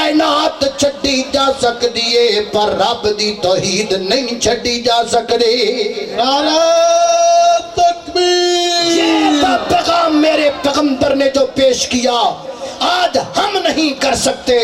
کائنات چھڈی جا سکدی ہے پر رب دی توحید نہیں چھڈی جا سکدی۔ نعرہ تکبیر۔ یہ پیغام میرے پیغمبر نے جو پیش کیا آج ہم نہیں کر سکتے۔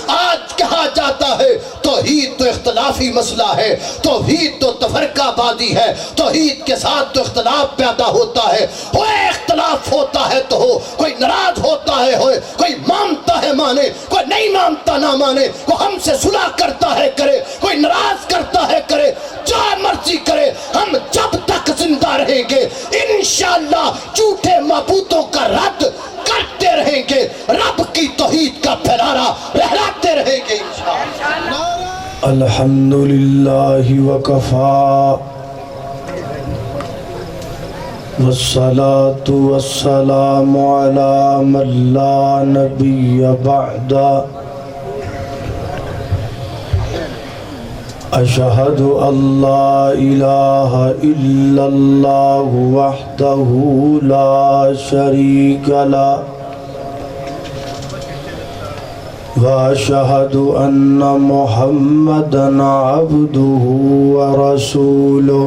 آج کہا جاتا ہے توحید تو اختلافی مسئلہ ہے، توحید تو تفرقہ بازی ہے، توحید کے ساتھ تو اختلاف پیدا ہوتا ہے۔ ہوئے اختلاف ہوتا ہے تو ہو، کوئی ناراض ہوتا ہے ہوئے، کوئی مانتا ہے مانے، کوئی نہیں مانتا نہ مانے، کوئی ہم سے صلح کرتا ہے کرے، کوئی ناراض کرتا ہے کرے، جو مرضی کرے، ہم جب تک زندہ رہیں گے انشاءاللہ جھوٹے معبودوں کا رد کرتے رہیں گے، رب کی توحید کا پھیلارا لہراتے رہیں گے انشاءاللہ۔ الحمدللہ وکفا والصلاة والسلام علی من لا نبی بعد اشہد ان لا الہ الا اللہ وحدہ لا شریک لہ واشہد ان محمدًا عبدہ ورسولہ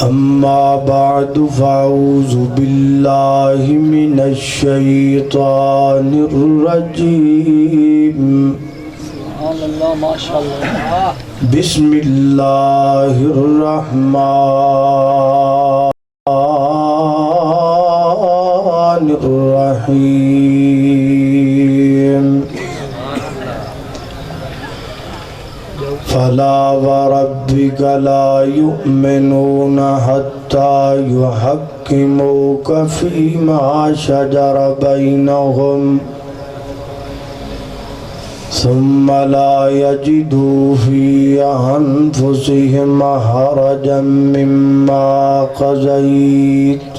اما بعد فاعوذ باللہ من الشیطان الرجیم بسم اللہ الرحمن الرحیم فلا وربك لا يؤمنون حتى يحكموك فيما شجر بينهم ثم لا يجدوا في أنفسهم حرجا مما قضيت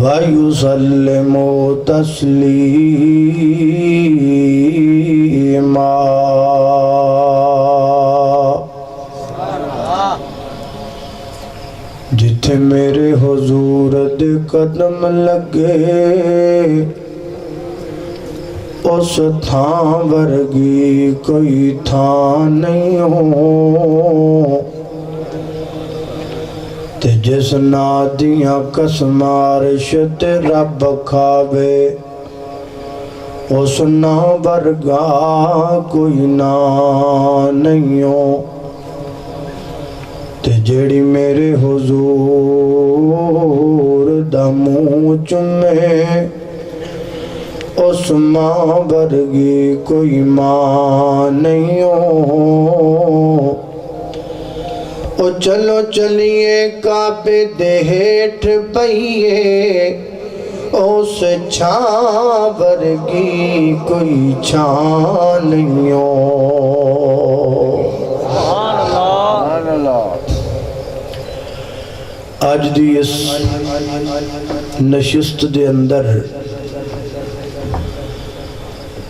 ويسلموا تسليما۔ جتھے میرے حضور دے قدم لگے اس تھاں ورگی کوئی تھاں نہیں ہو، تے جس نادیاں قسماں رشت رب کھاوے اس نا ورگا کوئی نا نہیں ہو، تے جیڑی میرے حضور دا منہ چومے اس ماں ورگی کوئی ماں نہیں ہو۔ او چلو چلیے کعبے دے ہیٹھ پئیے اس چھاں ورگی کوئی چھاں نہیں ہو۔ آج دی اس نشست دے اندر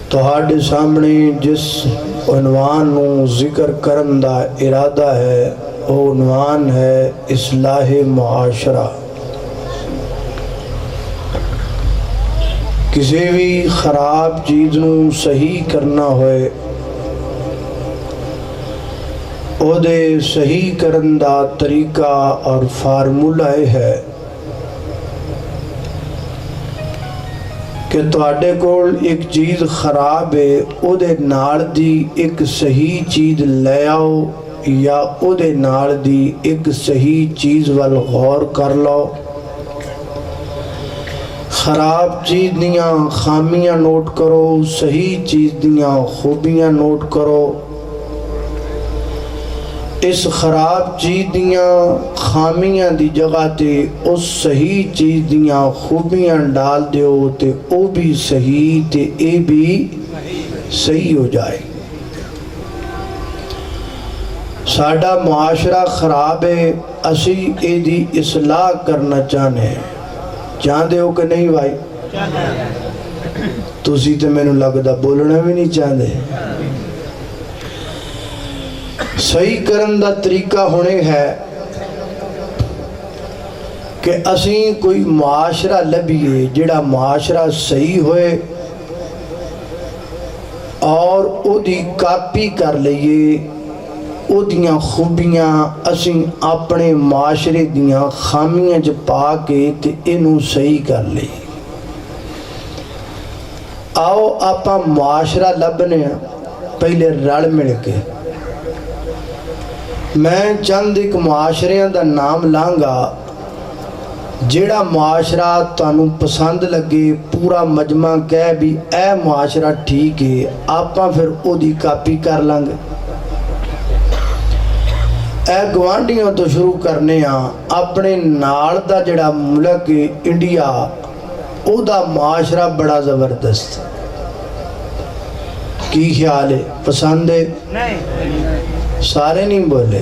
تہاڈے سامنے جس عنوان نو ذکر کرن دا ارادہ ہے وہ عنوان ہے اصلاح معاشرہ۔ کسی بھی خراب چیز نو صحیح کرنا ہوئے او دے صحیح کرن دا طریقہ اور فارمولہ ہے کہ تواڈے کول ایک چیز خراب ہے او دے نال دی ایک صحیح چیز لے آؤ یا او دے نال دی ایک صحیح چیز وال غور کر لو۔ خراب چیز دیاں خامیاں نوٹ کرو، صحیح چیز دیاں خوبیاں نوٹ کرو۔ اس خراب چیز دیاں خامیاں دی جگہ تے اس صحیح چیز دیاں خوبیاں ڈال دیو تے او بھی صحیح تے اے بھی صحیح ہو جائے۔ ساڈا معاشرہ خراب ہے، اسی اے دی اصلاح کرنا چاہنے ہیں، چاہندے ہو کہ نہیں بھائی؟ تسی تے میں نو لگدا بولنا بھی نہیں چاہندے۔ صحیح کرن دا طریقہ ہونے ہے کہ اسی کوئی معاشرہ لبھیے جڑا معاشرہ صحیح ہوئے اور او دی کاپی کر لئیے، او دیاں خوبیاں اسی اپنے معاشرے دیاں خامیاں جو پا کے تے انہوں صحیح کر لئیے۔ آؤ آپا معاشرہ لبنے پہلے رل مل کے۔ میں چند ایک معاشرے دا نام لانگا جیڑا معاشرہ تانوں پسند لگے، پورا مجمع کہہ بھی اے معاشرہ ٹھیک ہے، آپاں پھر او دی کاپی کر لانگے۔ اے گوانڈیوں تو شروع کرنے ہاں، اپنے نال دا جڑا ملک انڈیا او دا معاشرہ بڑا زبردست، کی خیال ہے؟ پسند ہے؟ سارے نہیں بولے،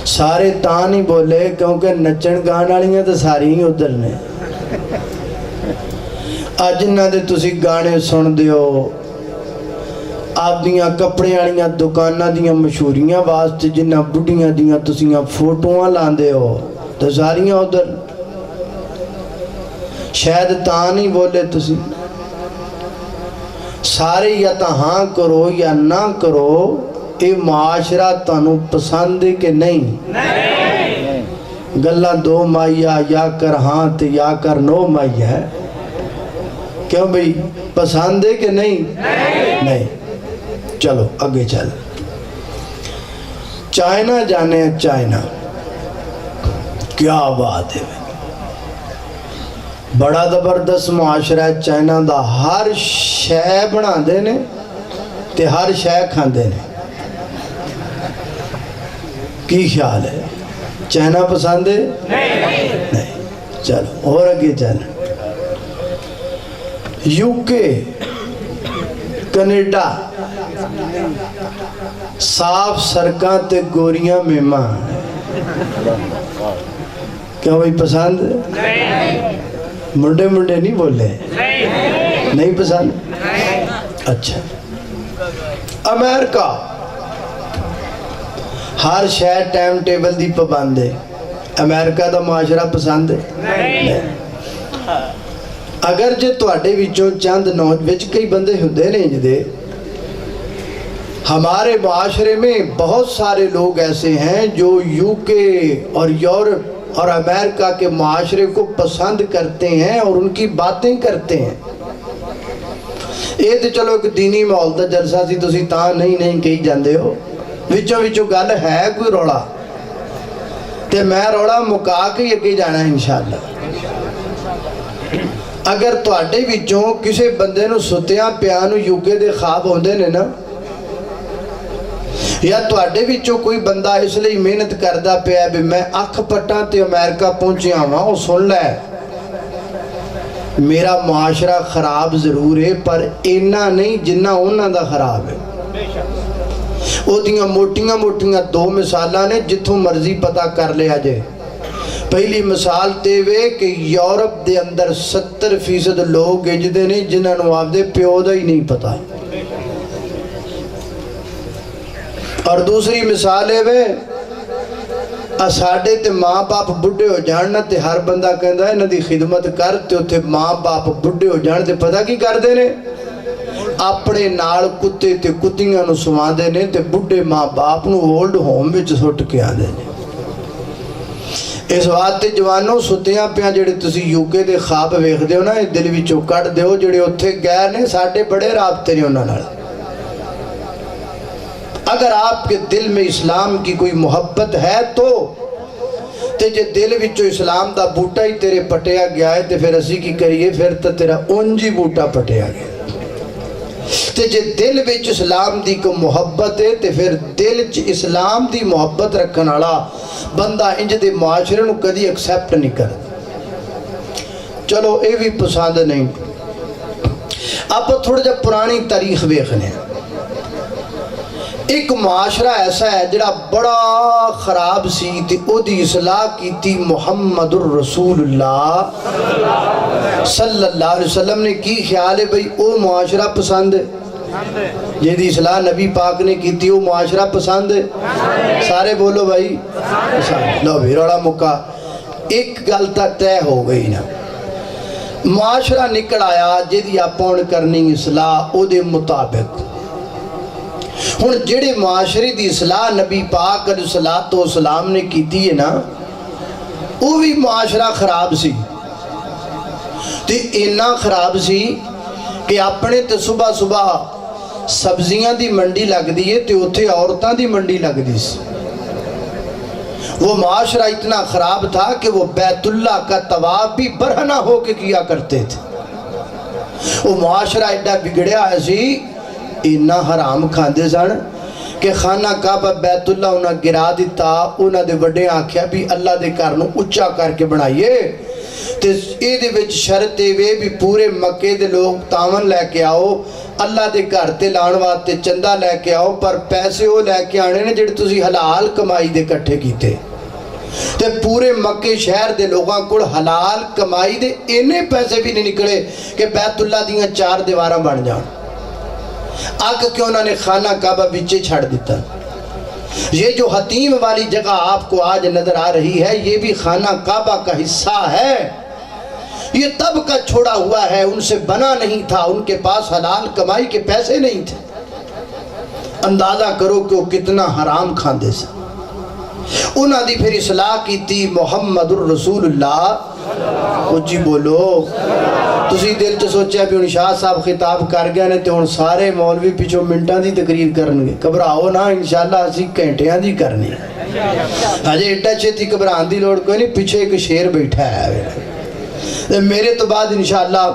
سارے تاں نہیں بولے کیونکہ نچن گان والیاں تو ساری ہی ادھر نے۔ آج جنہاں دے تسی گانے سن دیو، آپ دیاں کپڑے والیاں دکاناں دیاں مشہوریاں واسطے جنہاں بڑھیاں دیاں تسیاں فوٹواں لاندے ہو تو ساریاں ادھر، شاید تاں نہیں بولے تسی۔ سارے یا تا ہاں کرو یا نہ کرو، اے معاشرہ تانوں پسند ہے کہ نہیں؟ گلہ دو مائیہ یا کر ہاں تے یا کر نو مائیہ ہے، کیوں بھئی پسند ہے کہ نہیں؟ نہیں۔ چلو آگے چل، چائنا جانے ہیں۔ چائنا کیا بات ہے، بڑا زبردست معاشرہ ہے چائنا دا، ہر شے بنا دینے تے ہر شے کھان دینے۔ کی خیال ہے؟ چائنا پسند ہے؟ نہیں۔ چلو اور آگے چل، یوکے، کینیڈا، صاف سڑکاں تے گوریاں مہمان، کیا وہی پسند ہے؟ منڈے منڈے نہیں بولے، نہیں پسند؟ اچھا۔ امریکہ، ہر شہر ٹائم ٹیبل دی پابند ہے، امریکہ دا معاشرہ پسند ہے؟ نہیں۔ اگر جے تواڈے وچوں چند وچ کئی بندے ہوندے نہیں جدے، ہمارے معاشرے میں بہت سارے لوگ ایسے ہیں جو یوکے اور یورپ اور امریکہ کے معاشرے کو پسند کرتے ہیں اور ان کی باتیں کرتے ہیں۔ یہ تو چلو ایک دینی ماحول دا جلسہ سی، تسی تاں نہیں کہی جاندے ہو، وچوں گل ہے کوئی روڑا تے میں روڑا مکا کے یقین جانا ہے انشاءاللہ۔ اگر تواڈے وچوں کسے بندے نو ستیاں پیانو یوکے دے خواب ہوندے نے نا، یا تواڈے وچوں کوئی بندہ اس لئے محنت کردہ پیا بھی میں اکھ پٹاں تے امریکہ پہنچے آواں، وہ سن لے میرا معاشرہ خراب ضرور ہے پر اینا نہیں جنہ انہاں دا خراب ہے۔ وہ دیاں موٹیاں موٹیاں دو مثالاں نے جتھوں مرضی پتہ کر لیا جائے۔ پہلی مثال تے وے کہ یورپ دے اندر 70% لوگ اجدے نے جنہاں نو آپ دے پیو دا ہی نہیں پتا، اور دوسری مثال ہے وے ساڑھے تے ماں باپ بڑھے ہو جاننا تے ہر بندہ کہندا ہے نہ دی خدمت کر تے اتھے ماں باپ بڑھے ہو جان تے پتہ کی کر دے نے، اپنے نال کتے تے کتیاں نو سوان دے نے تے بڑھے ماں باپ نو اولڈ ہوم وچ سٹ کے آ دے نے۔ اس بات تے جوانوں ستیاں پیاں جڑے تسی یوکے دے خواب ویکھ دیو نا، دل وچوں کٹ دیو، جڑے اتھے گئے نے ساڑھے بڑے رابطے نے انہاں نال۔ اگر آپ کے دل میں اسلام کی کوئی محبت ہے تو تے جے دل وچوں اسلام دا بوٹا ہی تیرے پٹیا گیا ہے تے پھر اسی کی کریے، پھر تو تیرا انجی بوٹا پٹیا گیا تے جے دل وچ اسلام دی کو محبت ہے تے پھر دل وچ اسلام دی محبت رکھن والا بندہ انج دے معاشرے نو کدی ایکسیپٹ نہیں کر۔ چلو اے بھی پسند نہیں۔ اب تھوڑا جا پرانی تاریخ ویکھنے، ایک معاشرہ ایسا ہے جڑا بڑا خراب سی تے او دی اصلاح کی تھی محمد الرسول اللہ صلی اللہ علیہ وسلم نے۔ کی خیال ہے بھئی او معاشرہ پسند ہے؟ یہ دی اصلاح نبی پاک نے کی تھی، او معاشرہ پسند ہے؟ سارے بولو بھائی پسند۔ لو بھی روڑا مکہ۔ ایک گل تو طے ہو گئی نا، معاشرہ نکل آیا جی آپ کرنی اصلاح او دے مطابق۔ ہن جڑے معاشرے دی اصلاح نبی پاک علیہ الصلوۃ والسلام نے کیتی ہے نا، وہ بھی معاشرہ خراب سی، تے اینا خراب سی کہ اپنے تے صبح صبح سبزیاں دی منڈی لگ دی ہے تے اتھے عورتاں دی منڈی لگ دی سی۔ وہ معاشرہ اتنا خراب تھا کہ وہ بیت اللہ کا طواف بھی برہنہ ہو کے کیا کرتے تھے۔ وہ معاشرہ ایڈا بگڑیا ہے سی، اینا حرام کھاندے سن کہ خانہ کعبہ بیت اللہ انہاں گرا دیتا، انہاں دے وڈے آکھیا بھی اللہ دے گھر نوں اونچا کر کے بنائیے، تے اے دے وچ شرط وے بھی پورے مکے دے لوگ تاون لے کے آؤ، اللہ دے گھر تے لان واسطے چندہ لے کے آؤ، پر پیسے وہ لے کے آنے نے جڑے تسی حلال کمائی دے کٹھے کیتے۔ تے پورے مکے شہر دے لوگاں کول حلال کمائی دے اینے پیسے بھی نہیں نکلے کہ بیت اللہ دیاں 4 دیواراں بن جان، آگ کہ انہوں نے خانہ کعبہ بچے چھڑ دیتا۔ یہ جو حتیم والی جگہ آپ کو آج نظر آ رہی ہے، یہ بھی خانہ کعبہ کا حصہ ہے۔ یہ تب کا چھوڑا ہوا ہے، ان سے بنا نہیں تھا، ان کے پاس حلال کمائی کے پیسے نہیں تھے۔ اندازہ کرو کہ وہ کتنا حرام کھاندے سے۔ انہاں دی پھر اصلاح کی تھی محمد الرسول اللہ، اچھی بولو۔ تسی دل تو سوچیا بھی ان شاہ صاحب خطاب کر گیا نے تو ان سارے مولوی پیچھو منٹاں دی تقریر کرنگے، گھبراؤ نا، انشاءاللہ اسی گھنٹیاں دی کرنی۔ ہجے ایڈا چھتی گھبران دی لوڑ کوئی نہیں، پیچھے ایک شیر بیٹھا ہے۔ میرے تو بعد انشاءاللہ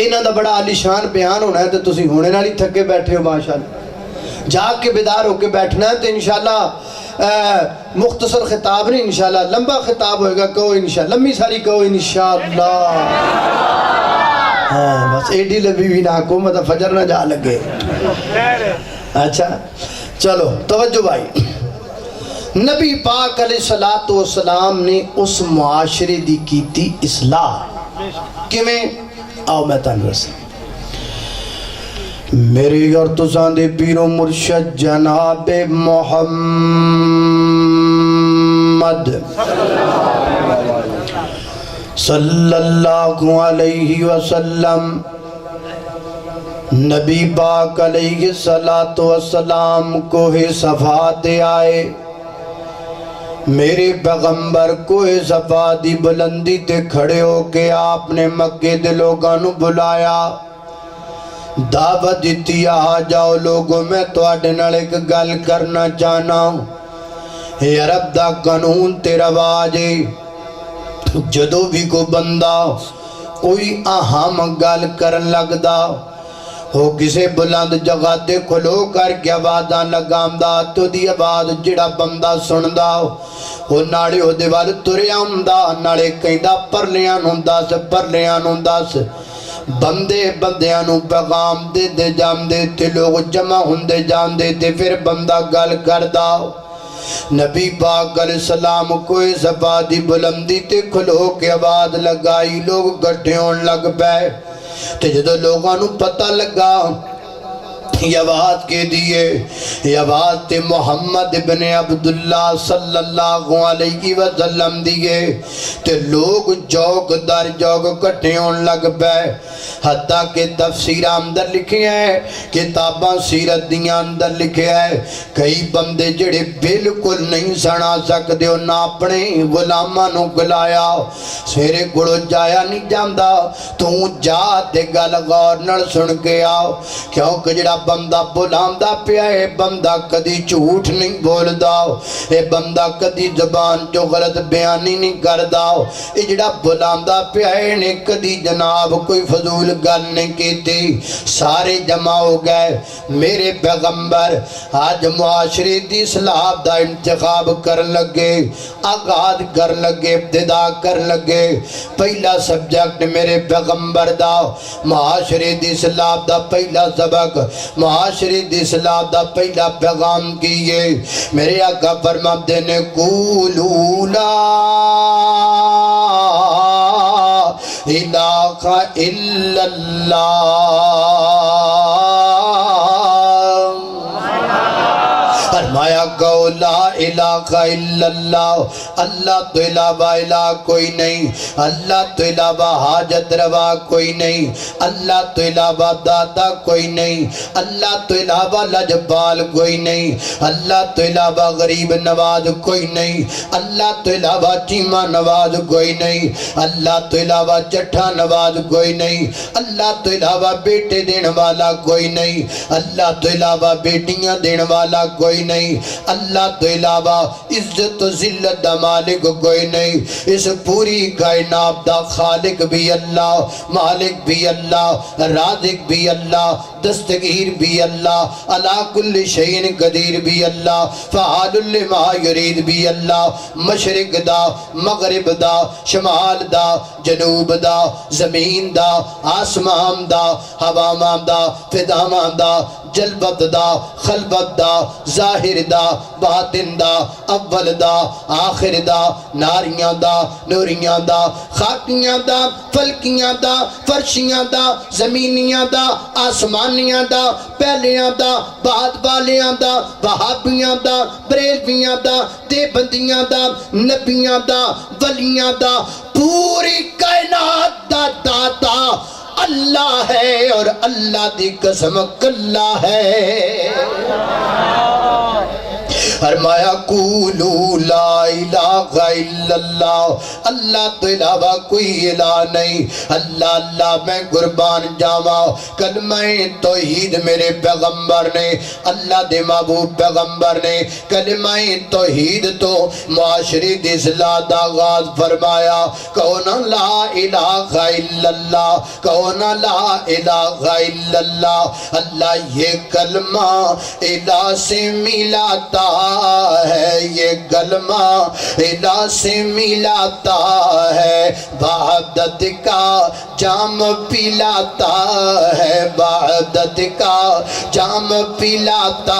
انہاں دا بڑا عالی شان بیان ہونا ہے، تو تسی ہونے نالی تھکے بیٹھے ہو ماشاءاللہ، جاگ کے بیدار ہو کے بیٹھنا ہے، تو انشاءاللہ مختصر خطاب نہیں، انشاءاللہ لمبا خطاب ہوئے گا، کہو انشاءاللہ، لمبی ساری کہو انشاءاللہ، بس ایڈی لبی بھی نہ کو مطلب فجر نہ جا لگے۔ اچھا چلو توجہ بھائی، نبی پاک علیہ السلام نے اس معاشرے دی کیتی اصلاح کیویں؟ آؤ میں تانوں دساں۔ میری اور تساں دے پیر و مرشد جناب محمد صلی اللہ علیہ وسلم، نبی پاک علیہ السلام کوہ صفا تے آئے، میرے پیغمبر کوہ صفا دی بلندی تے کھڑے ہو کے آپ نے مکے دے لوگاں نو بلایا، دعوت دیتی، آ جاؤ لوگوں، میں تو آڈے نال ایک گل کرنا چاہنا ہوں۔ اے عرب دا قانون تے رواج ہے، جدو بھی کو بندہ کوئی اہم گل کرن لگ دا ہو، کسے بلند جگہ تے کھلو کر کے آوازاں لگام دا، تو دی آواز جڑا بندہ سن دا وہ ناڑے ہو دے وال تریا ہوں دا، ناڑے کہیں دا پرلیان ہوں دا سے پرلیان ہوں دا سے، بندے بندیاں پیغام دے دے جام دے تے لوگ جمع ہندے جام دے تے، پھر بندہ گل کر دا۔ نبی پاک علیہ السلام کوئی صفا دی بلندی تے کھلو کے آواز لگائی، لوگ گٹھے ہون لگ پے، تے جدو لوگاں نو پتہ لگا یہ آواز کے دیئے، یہ آواز تے محمد ابن عبداللہ صلی اللہ علیہ وسلم دیئے، تے لوگ جوگ در جوگ کٹھے ہون لگ پے، حتیٰ کہ تفسیر اندر لکھے ہیں، کتاباں سیرت دیاں اندر لکھے ہیں، کئی بندے جڑے بالکل نہیں سنا سکتے ہو، نہ اپنے غلاماں نو گلایا، سیرے گڑو جایا نہیں جاندہ، تو جا تے گل غور نل سن کے آؤ، کیونکہ جڑا بندہ بلاندہ پیا ہے، بندہ کدی جھوٹ نہیں بول داؤ، اے بندہ کدی زبان جو غلط بیانی نہیں کر داؤ، اے جڑا بلاندہ پیا ہے نے کدی جناب کوئی فضول گل نہیں کیتی، سارے جمع ہو گئے، میرے پیغمبر آج معاشرے دی اصلاح دا انتخاب کر لگے، آغاز کر لگے، ابتدا کر لگے، پہلا سبجیکٹ میرے پیغمبر دا، معاشرے دی اصلاح دا پہلا سبق، معاشرے دی اصلاح دا پہلا پیغام کیے، میرے آقا فرماتے نے قولوا لا الہ الا اللہ، فرمایا کہو لا الہ الہ الا اللہ، اللہ تو علاوہ الہ کوئی نہیں، اللہ تو علاوہ حاجت روا کوئی نہیں، اللہ تو علاوہ داتا کوئی نہیں، اللہ تو علاوہ لجبال کوئی نہیں، اللہ تو علاوہ غریب نواز کوئی نہیں، اللہ تو علاوہ چیمہ نواز کوئی نہیں، اللہ تو علاوہ جٹھا نواز کوئی نہیں، اللہ تو علاوہ بیٹے دین والا کوئی نہیں، اللہ تو علاوہ بیٹیاں دین والا کوئی نہیں، اللہ تو علاوہ عزت و ذلت دا مالک کوئی نہیں، اس پوری کائنات دا خالق بھی اللہ، مالک بھی اللہ، رازق بھی اللہ، دستگیر بھی اللہ، علی کل شیء قدیر بھی اللہ، فعال لما یرید بھی اللہ، مشرق دا، مغرب دا، شمال دا، جنوب دا، زمین دا، آسمان دا، ہوامان دا، فضامان دا، جلبت دا، خلبت دا، ظاہر دا، باطن دا، اول دا، آخر دا، ناریاں دا، نوریاں دا، خاکیاں دا، فلکیاں دا، فرشیاں دا، زمینیاں دا، آسمانیاں دا، پہلیاں دا، بعد والیاں دا، وہابیاں دا، بریلویاں دا، دیوبندیاں دا، نبیاں دا، ولیاں دا، پوری کائنات دا داتا اللہ ہے، اور اللہ دی قسم کلا ہے۔ فرمایا قولوا لا الہ الا اللہ، اللہ تو علاوہ کوئی الہ نہیں، اللہ اللہ میں قربان جاواں، کلمہ توحید میرے پیغمبر نے، اللہ دے محبوب پیغمبر نے کلمہ توحید تو معاشرے دی اصلاح دا آغاز فرمایا، کہو لا الہ الا اللہ، کہو لا الہ الا اللہ، اللہ یہ کلمہ الہ سے ملاتا ہے، یہ کلمہ الہ سے ملاتا ہے، وحدت کا جام پلاتا ہے، وحدت کا جام پلاتا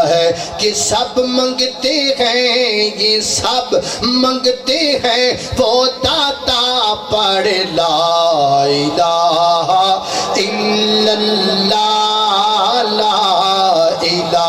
ہے، کہ سب منگتے ہیں، یہ سب منگتے ہیں، وہ داتا پڑھ لا الہ الا اللہ، لا الہ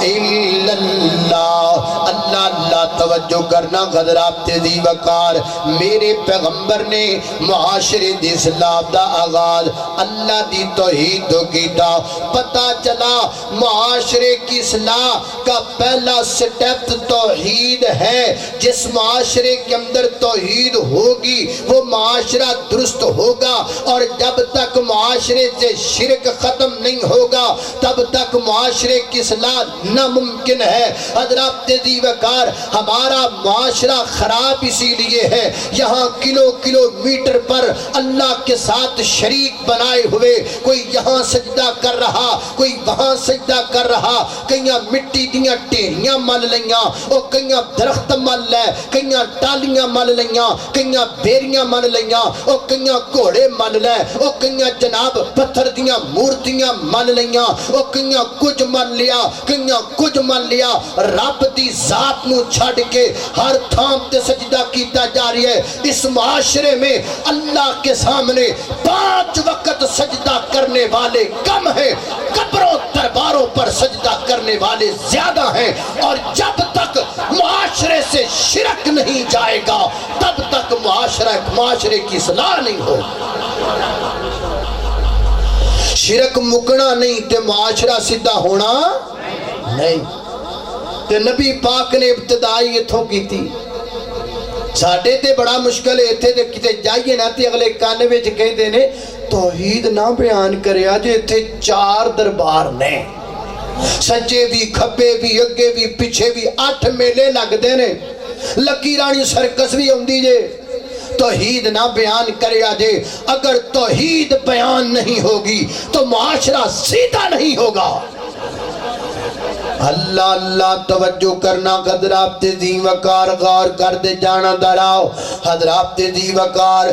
الا اللہ، اللہ اللہ توجہ کرنا حضرات تیزی وقار، میرے پیغمبر نے معاشرے دی اصلاح دا آغاز اللہ دی توحید تو کیتا، پتہ چلا معاشرے کی اصلاح کا پہلا سٹیپ توحید ہے، جس معاشرے کے اندر توحید ہوگی وہ معاشرہ درست ہوگا، اور جب تک معاشرے سے شرک ختم نہیں ہوگا تب تک معاشرے کی اصلاح ناممکن ہے۔ حضرات تیزی وقار، ہمارا معاشرہ خراب اسی لیے ہے، یہاں کلو میٹر پر اللہ کے ساتھ شریک بنائے ہوئے، کوئی یہاں سجدہ کر رہا، کوئی وہاں سجدہ کر رہا، کئیاں مٹی دیاں ٹیریاں مل لیاں، اور کئیاں درخت مل لے، کئیاں ٹالیاں مل لیاں، کئیاں بیریاں مل لیاں، اور کئیاں گھوڑے مل لے، اور کئیاں جناب پتھر دیاں مورتیاں مل لیاں، اور کئیاں کچھ مل لیا، کئیاں کچھ مل لیا، رب دی ذات نو چھڑ کے ہر تھام تے سجدہ کیتا جا رہی ہے۔ اس معاشرے میں اللہ کے سامنے 5 وقت سجدہ کرنے والے کم ہیں، قبروں درباروں پر سجدہ کرنے والے زیادہ ہیں، اور جب تک معاشرے سے شرک نہیں جائے گا تب تک معاشرے کی اصلاح نہیں ہو۔ شرک مکنا نہیں تے معاشرہ سیدھا ہونا نہیں، تے نبی پاک نے ابتدائی اتھوں کی تھی، ساڑھے تے بڑا مشکل ہے، اتھے تے کتے جائیے نا تے اگلے کانے میں کہہ دینے توحید نہ بیان کرے آجے اتھے 4 دربار نے، سجے بھی کھبے بھی اگے بھی پیچھے بھی 8 میلے لگ دینے، لکی رانی سرکس بھی ہوندی جے، توحید نہ بیان کرے آجے، اگر توحید بیان نہیں ہوگی تو معاشرہ سیدھا نہیں ہوگا۔ اللہ اللہ توجہ کرنا، حضرات تیزی وقار غور کر دے جانا دراؤ، حضرات تیزی وقار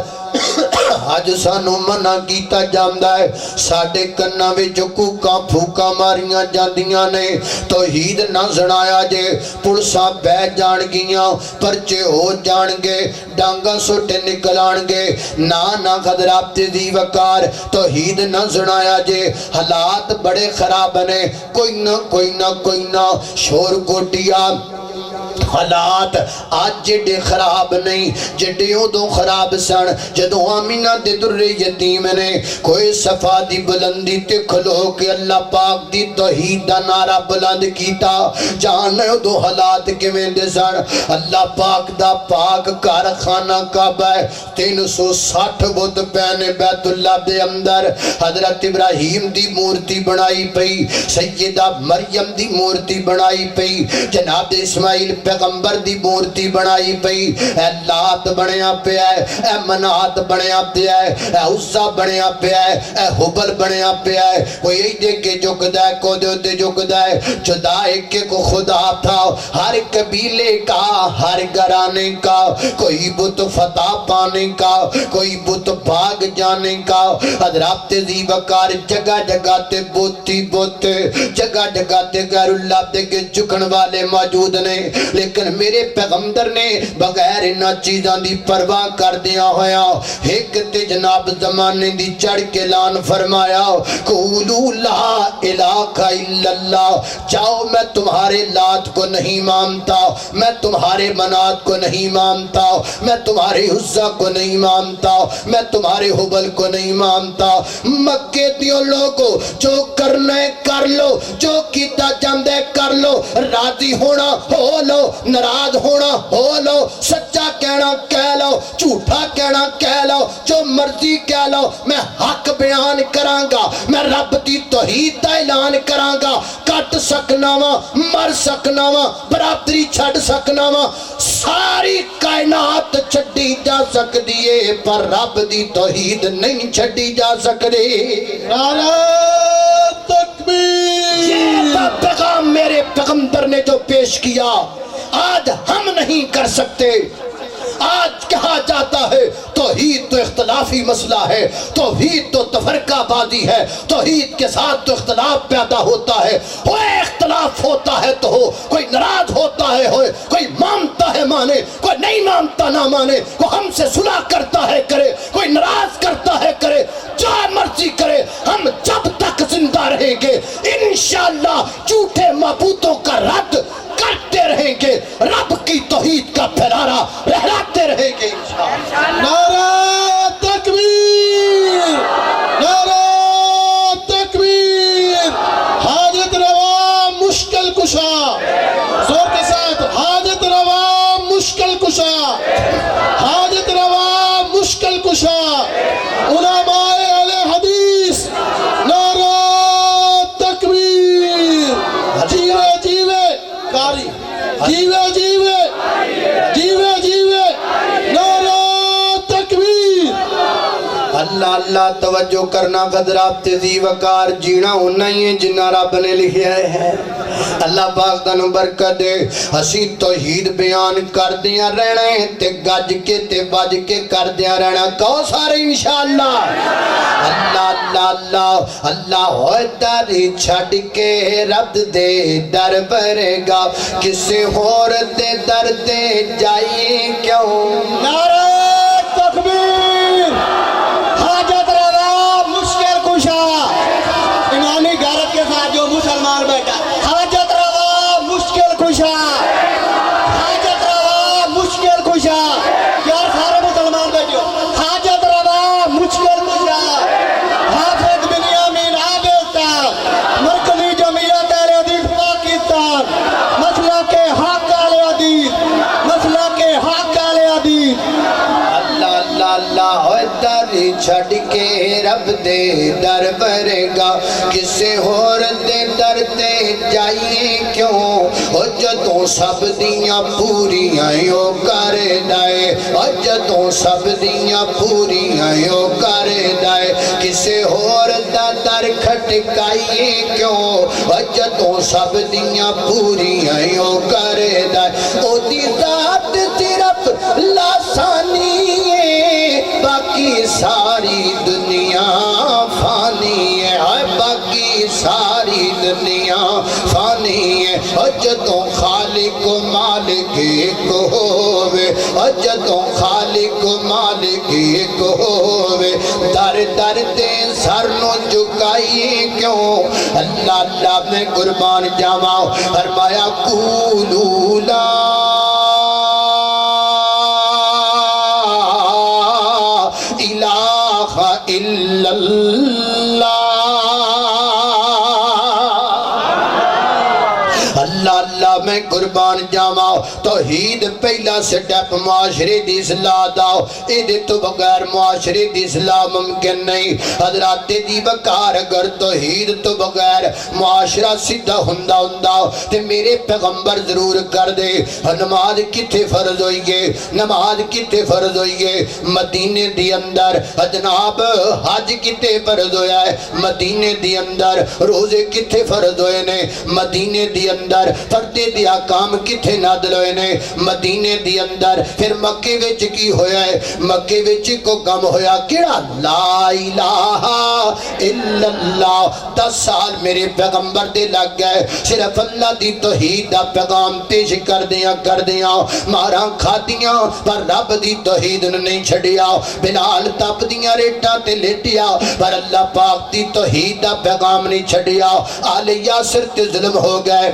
آج سانو منع کیتا جاندہ ہے، ساڑھے کنہ وچ کوکاں پھوکاں ماریاں جاندیاں نے، توحید نہ سنایا جے، پڑساں بہ جان گیاں، پرچے ہو جان گے، ڈانگا سوٹے نکلان گے، نا حضرات تیزی وقار توحید نہ سنایا جے، حالات بڑے خراب نے، کوئی نہ شور کوٹیا حالات آج جڑے خراب نہیں جڑے ادو خراب سن جدو آمینہ دے در یتیم نے کوئی صفا دی بلندی تے کھلو کے اللہ پاک دی توحید دا نعرہ بلند کیتا جانے ادو حالات کیویں دے سن اللہ پاک دا پاک کارخانہ کعبہ 360 بت پینے بیت اللہ دے اندر حضرت ابراہیم دی مورتی بنائی پئی سیدہ مریم دی مورتی بنائی پئی جناب اسماعیل پیغمبر دی مورتی بنائی پئی اے لات بنیا پیا ہے اے منات بنیا پیا ہے اے عزا بنیا پیا ہے اے حبل بنیا پیا ہے کوئی یہی دیکھ کے جھکدا ہے کو دے جھکدا ہے جدا ایک کو خدا تھا ہر قبیلے کا ہر گھرانے کا کوئی بت فتح پانے کا کوئی بت بھاگ جانے کا حضرات ذی وقار جگہ جگہ تے بوتی بت جگہ جگہ تے غیر اللہ دے کے جھکن والے موجود نے لیکن میرے پیغمبر نے بغیر انہاں چیزاں دی پرواہ کر دیا ہویا ایک تے جناب زمانے دی چڑھ کے اعلان فرمایا قولوا لا الہ الا اللہ جاؤ میں تمہارے لات کو نہیں مانتا میں تمہارے منات کو نہیں مانتا میں تمہارے عزا کو نہیں مانتا میں تمہارے حبل کو نہیں مانتا مکے دیوں لوگوں جو کرنے کر لو جو کیتا جاندے کر لو راضی ہونا ہو لو ناراض ہونا ہو لو سچا کہنا کہہ لو جھوٹا کہنا کہہ لو جو مرضی کہہ لو میں حق بیان کراں گا میں رب دی توحید دا اعلان کراں گا کٹ سکنا وا مر سکنا وا برابری چھڈ سکنا وا ساری کائنات چھڈی جا سکدی ہے پر رب دی توحید نہیں چھڈی جا سکدی نعرہ تکبیر یہ پیغام میرے پیغمبر نے جو پیش کیا آج ہم نہیں کر سکتے آج کہا جاتا ہے توحید تو اختلافی مسئلہ ہے توحید تو تفرقہ بازی ہے توحید کے ساتھ تو اختلاف پیدا ہوتا ہے اختلاف ہوتا ہے تو ہو کوئی ناراض ہوتا ہے ہوئے کوئی مانتا ہے مانے کوئی نہیں مانتا نہ مانے کوئی ہم سے صلح کرتا ہے کرے کوئی ناراض کرتا ہے کرے جو مرضی کرے ہم جب تک زندہ رہیں گے انشاءاللہ جھوٹے معبودوں کا رد کرتے رہیں گے رب کی توحید کا پھیلارا لہراتے رہیں گے انشاءاللہ نعرہ تکبیر نعرہ تکبیر حاجت روا مشکل کشا زور کے ساتھ حاجت روا مشکل کشا حاجت روا مشکل کشا علماء اہل حدیث نعرہ تکبیر جیوے جیوے کاری جیوے جیوے جیوے جیوے نعرہ تکبیر اللہ اللہ توجہ کرنا حضرات ذی وقار جینا ہونا ہی ہے جنہ رب نے لکھیا ہے اللہ پاک تانوں برکت دے اسی توحید بیان کر دیا رہنا ہے تے گج کے تے بج کے کر دیا رہنا کہو سارے انشاءاللہ اللہ اللہ اللہ اللہ ہوئے داری چھڑ کے رب دے در برے گا کسے اور دے در دے جائیں کیوں نعرہ تکبیر حاجت روا مشکل کشا ایمانی غیرت کے ساتھ جو مسلمان بیٹھا حاجت روا مشکل کشا حاجت روا مشکل کشا یار سارے مسلمان بیٹھو حاجت روا مشکل کشا حافظ بنیامین عابد صاحب مرکزی جمعیت اہل حدیث پاکستان مسئلہ کے حق اہل حدیث مسئلہ کے حق اہل حدیث اللہ اللہ اللہ ہوئے داری چھڑ کے رب دے در برے گا کسے اور دے در دے جائیے کیوں او جدوں سب دیاں پوریاں یو کر دائے او جدوں سب دیاں پوریاں یو کر دائے کسے اور دا در کھٹکائیے کیوں او جدوں سب دیاں پوریاں یو کر دائے او دی ذات صرف لاسانی ہے باقی ساری دنیا فانی ہے باقی ساری دنیا فانی ہے جدوں خالق و مالک ایک ہووے جدوں خالق و مالک ایک ہووے در در دے سر نو جھکائیے کیوں اللہ اللہ میں قربان جاواں فرمایا قولوا لا إلا الله اللہ اللہ میں قربان جاما توحید پہلا سٹیپ معاشرے دی اصلاح دا ایدے تو بغیر معاشرے دی اصلاح ممکن نہیں حضرات دی وقار اگر توحید تو بغیر معاشرہ سیدھا ہندہ تے میرے پیغمبر ضرور کر دے نماز کتے فرض ہوئی گے نماز کتے فرض ہوئی گے مدینے دی اندر جناب حج کتے فرض ہویا ہے مدینے دی اندر روزے کتے فرض ہوئے نے مدینے دی اندر پردے دی آکام کتھے نادل ہوئے نے مدینے دی اندر پھر مکے وچ کی ہویا ہے مکے وچ کو کم ہویا کیڑا لا الہ الا اللہ 10 سال میرے پیغمبر دے لگ گئے صرف اللہ دی توحید دا پیغام پیش کر دیاں ماراں کھادیاں پر رب دی توحید نہیں چھڑیا بلال تپ دیاں ریٹاں تے لیٹیا پر اللہ پاک دی توحید دا پیغام نہیں چھڑیا آل یاسر تے ظلم ہو گئے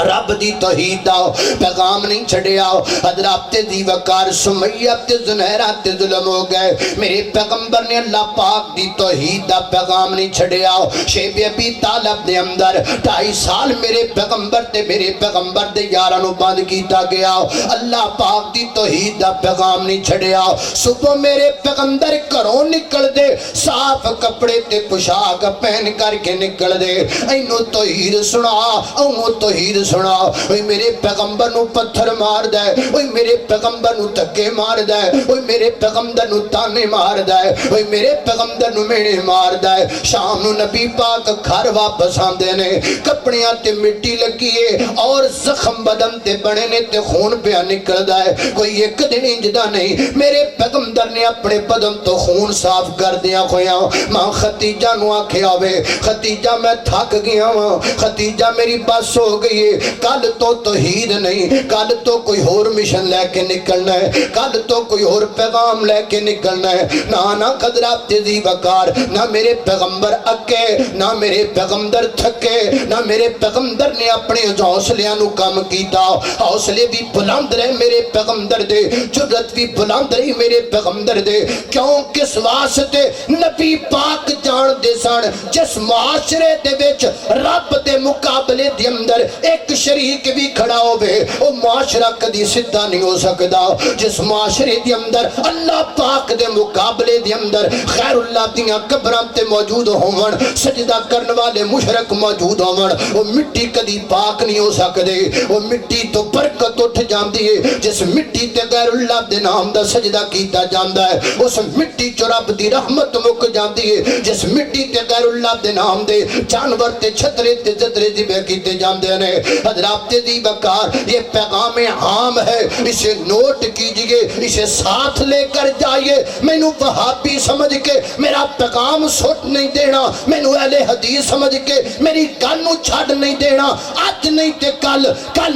رب دی توحید دا پیغام نہیں چھڑیا حضرات دی وقار سمیہ تے زنیرہ تے ظلم ہو گئے میرے پیغمبر نے اللہ پاک دی توحید دا پیغام نہیں چھڑیا شیب ابی طالب دے اندر 2.5 سال میرے پیغمبر دے یارانو بند کیتا گیا اللہ پاک دی توحید دا پیغام نہیں چھڑیا صبح میرے پیغمبر گھروں نکل دے صاف کپڑے تے پوشاک پہن کر کے نکل دے اینو توحید سنا اونو توحید سنا اوہ میرے پیغمبر نو پتھر مار دے اوہ میرے پیغمبر نو تکے مار دے اوہ میرے پیغمبر نو تانے مار دے اوہ میرے پیغمبر نو مینے مار دے شام نو نبی پاک گھر واپس آندے نے کپڑیاں تے مٹی لگیے اور زخم بدن تے بنے نے تے خون پیا نکل دے کوئی ایک دن انجدہ نہیں میرے پیغمبر نے اپنے بدن تو خون صاف کر دیا خویاں ماں ختیجہ نو آکھے آوے ختیجہ میں تھک گیا ہوں ختیجہ میری بس ہو گئی ہے کل تو توحید نہیں کل تو کوئی اور مشن لے کے نکلنا ہے کل تو کوئی اور پیغام لے کے نکلنا ہے نہ قدرات دی وقار نہ میرے پیغمبر اکے نہ میرے پیغمبر تھکے نہ میرے پیغمبر نے اپنے حوصلیاں نو کم کیتا حوصلے بھی بلند رہے میرے پیغمبر دے جرت بھی بلند رہی میرے پیغمبر دے کیوں کس واسطے نبی پاک جان دے سن جس معاشرے دے وچ رب دے مقابلے دے اندر ایک شریک بھی کھڑا ہوئے وہ معاشرہ کدی سدھا نہیں ہو سکتا جس معاشرے دے اندر اللہ پاک دے مقابلے دے اندر خیر اللہ دیاں قبراں تے موجود ہون سجدہ کرنے والے مشرک موجود ہون وہ مٹی کدی پاک نہیں ہو سکتے وہ مٹی تو برکت اٹھ جاندی ہے جس مٹی تے غیر اللہ دے نام دا سجدہ کیتا جاندا ہے اس مٹی چ رب دی رحمت مک جاندی ہے جس مٹی تے غیر اللہ دے نام دے جانور تے چھترے تے زدرے ذبح کیتے جاندے نے حضرات دی وقار یہ پیغام عام ہے اسے نوٹ کیجئے اسے ساتھ لے کر جائیے میں نو وہابی سمجھ کے میرا پیغام سوٹ نہیں دینا میں نو اہل حدیث سمجھ کے میری گل نو چھڑ نہیں دینا آج نہیں تے کل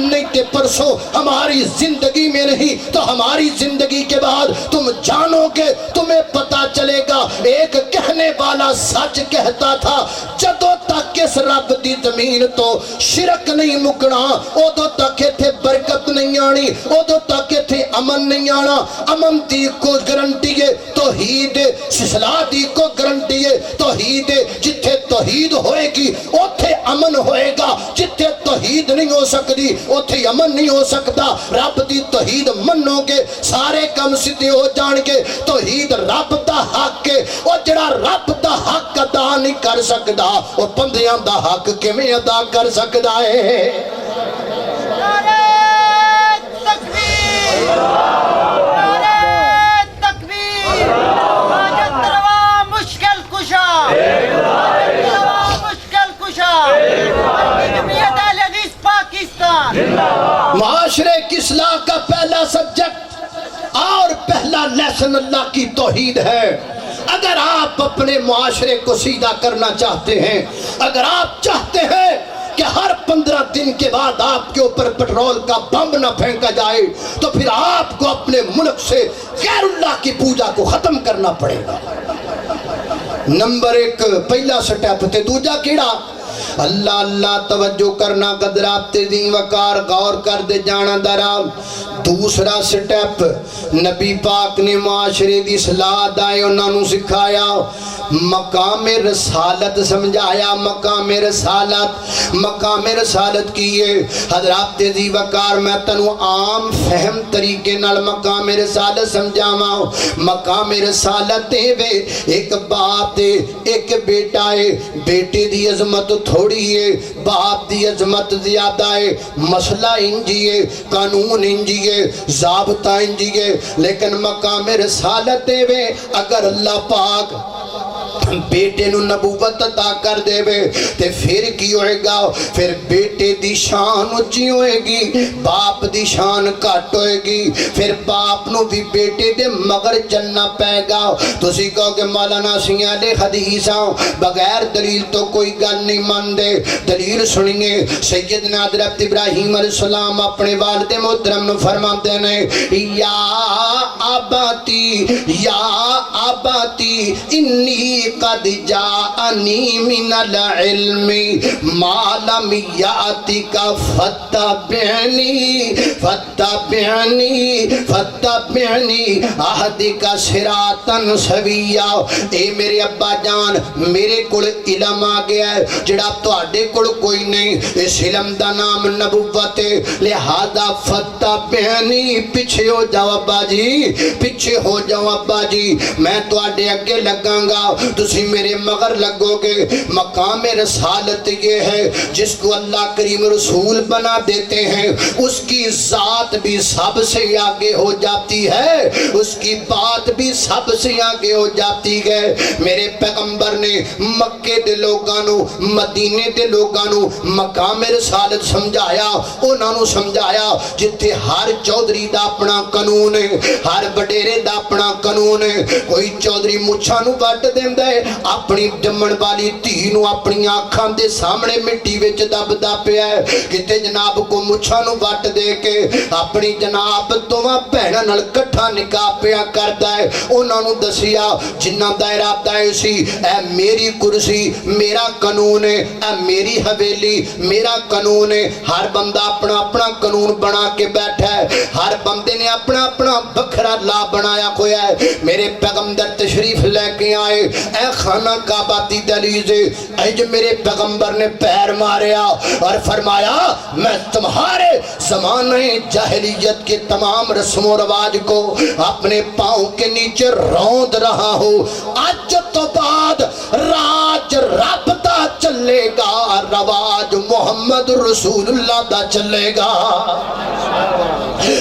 نہیں تے پرسوں ہماری زندگی میں نہیں تو ہماری زندگی کے بعد تم جانو گے تمہیں پتا چلے گا ایک کہنے والا سچ کہتا تھا جدوں تک اس رب دی زمین تو شرک نہیں مکنا ادو تک ایتھے برکت نہیں آنی ادو تک ایتھے امن نہیں آنا امن دی کو گارنٹی ہے توحید اصلاح دی کو گارنٹی ہے توحید جتھے توحید ہوئے گی اوتھے امن ہوئے گا جتھے توحید نہیں ہو سکتی اوتھے امن نہیں ہو سکتا رب دی توحید منو گے سارے کم سیدھے ہو جان گے توحید رب دا حق ہے او جڑا رب دا حق ادا نہیں کر سکدا او بندیاں دا حق کیویں ادا کر سکدا ہے معاشرے کی اصلاح کا پہلا سبجیکٹ اور پہلا لیسن اللہ کی توحید ہے اگر آپ اپنے معاشرے کو سیدھا کرنا چاہتے ہیں اگر آپ چاہتے ہیں کہ ہر 15 دن کے بعد آپ کے اوپر پیٹرول کا بم نہ پھینکا جائے تو پھر آپ کو اپنے ملک سے غیر اللہ کی پوجا کو ختم کرنا پڑے گا نمبر 1 پہلا سٹیپ تے دوجا کیڑا اللہ اللہ توجہ کرنا قدرات دین وقار غور کر دے جانا درا دوسرا سٹیپ نبی پاک نے معاشرے دی اصلاح دا انہاں نوں سکھایا، مقام رسالت سمجھایا، مقام رسالت کیے۔ حضرات عزیز وقار میں تنوں عام فہم طریقے نال مقام رسالت سمجھاواں۔ مقام رسالت وے ایک باپ دے ایک بیٹا ہے، بیٹے دی عظمت تھوڑی ہے، باپ دی عظمت زیادہ ہے، مسئلہ انجی ہے، قانون انجی ہے، ضابطہ انجی ہے، لیکن مقام رسالت وے اگر اللہ پاک بیٹے نو نبوت عطا کر دے وے تے پھر کی ہوئے گا؟ پھر بیٹے دی شان اچھی ہوئے گی، باپ دی شان کٹ ہوئے گی، پھر باپ نو بھی بیٹے دے مگر چلنا پائے گا۔ تو اسی کہو کہ مولانا سیاں دے حدیثاں بغیر دلیل تو کوئی گل نہیں مان دے۔ دلیل سنیے، سیدنا حضرت ابراہیم علیہ السلام اپنے والد محترم نو فرماتے ہیں، یا آباتی انی قد جاءنی من العلم ما لم یاتک فتبعنی اہدک صراطا سویا۔ اے میرے ابا جان، میرے کول علم آ گیا ہے جڑا تواڈے کول کوئی نہیں، اس علم دا نام نبوت ہے، لہذا فتبعنی، پیچھے ہو جاؤ ابا جی، پیچھے ہو جاؤ ابا جی، میں تواڈے اگے لگاں گا، تسی میرے مگر لگو گے۔ مقام رسالت یہ ہے جس کو اللہ کریم رسول بنا دیتے ہیں، اس کی ذات بھی سب سے آگے ہو جاتی ہے، اس کی بات بھی سب سے آگے ہو جاتی ہے۔ میرے پیغمبر نے مکے دے لوگانو، مدینے دے لوگانو مقام رسالت سمجھایا، انہوں نے سمجھایا جتے ہر چودھری دا اپنا قانون ہے، ہر بڑیرے دا اپنا قانون ہے۔ کوئی چودھری مچھانو وٹ دیندہ ہے، اپنی جمن والی تھی نو اپنی آنکھاں دے سامنے مٹی وچ دب دا پیا ہے، کتے جناب کو مچھانو وٹ دے کے اپنی جناب دوواں بہناں نال کٹھا نکاح پیا کردا ہے۔ انہاں نوں دسیا جنہ دا ارادہ ہے سی، اے میری کرسی میرا قانون ہے، اے میری حویلی میرا قانون ہے۔ ہر بندہ اپنا اپنا قانون بنا کے بیٹھا ہے، ہر بندے نے اپنا اپنا بکھرا لا بنایا ہویا ہے۔ میرے پیغمبر تشریف لے کے آئے، اے خانہ کعبہ دی دہلیز، اے جو میرے پیغمبر نے پیر ماریا اور فرمایا میں تمہارے زمانہ جاہلیت کے تمام رسم و رواج کو اپنے پاؤں کے نیچے روند رہا ہوں، آج تو بعد راج رب دا چلے گا، رواج محمد رسول اللہ دا چلے گا۔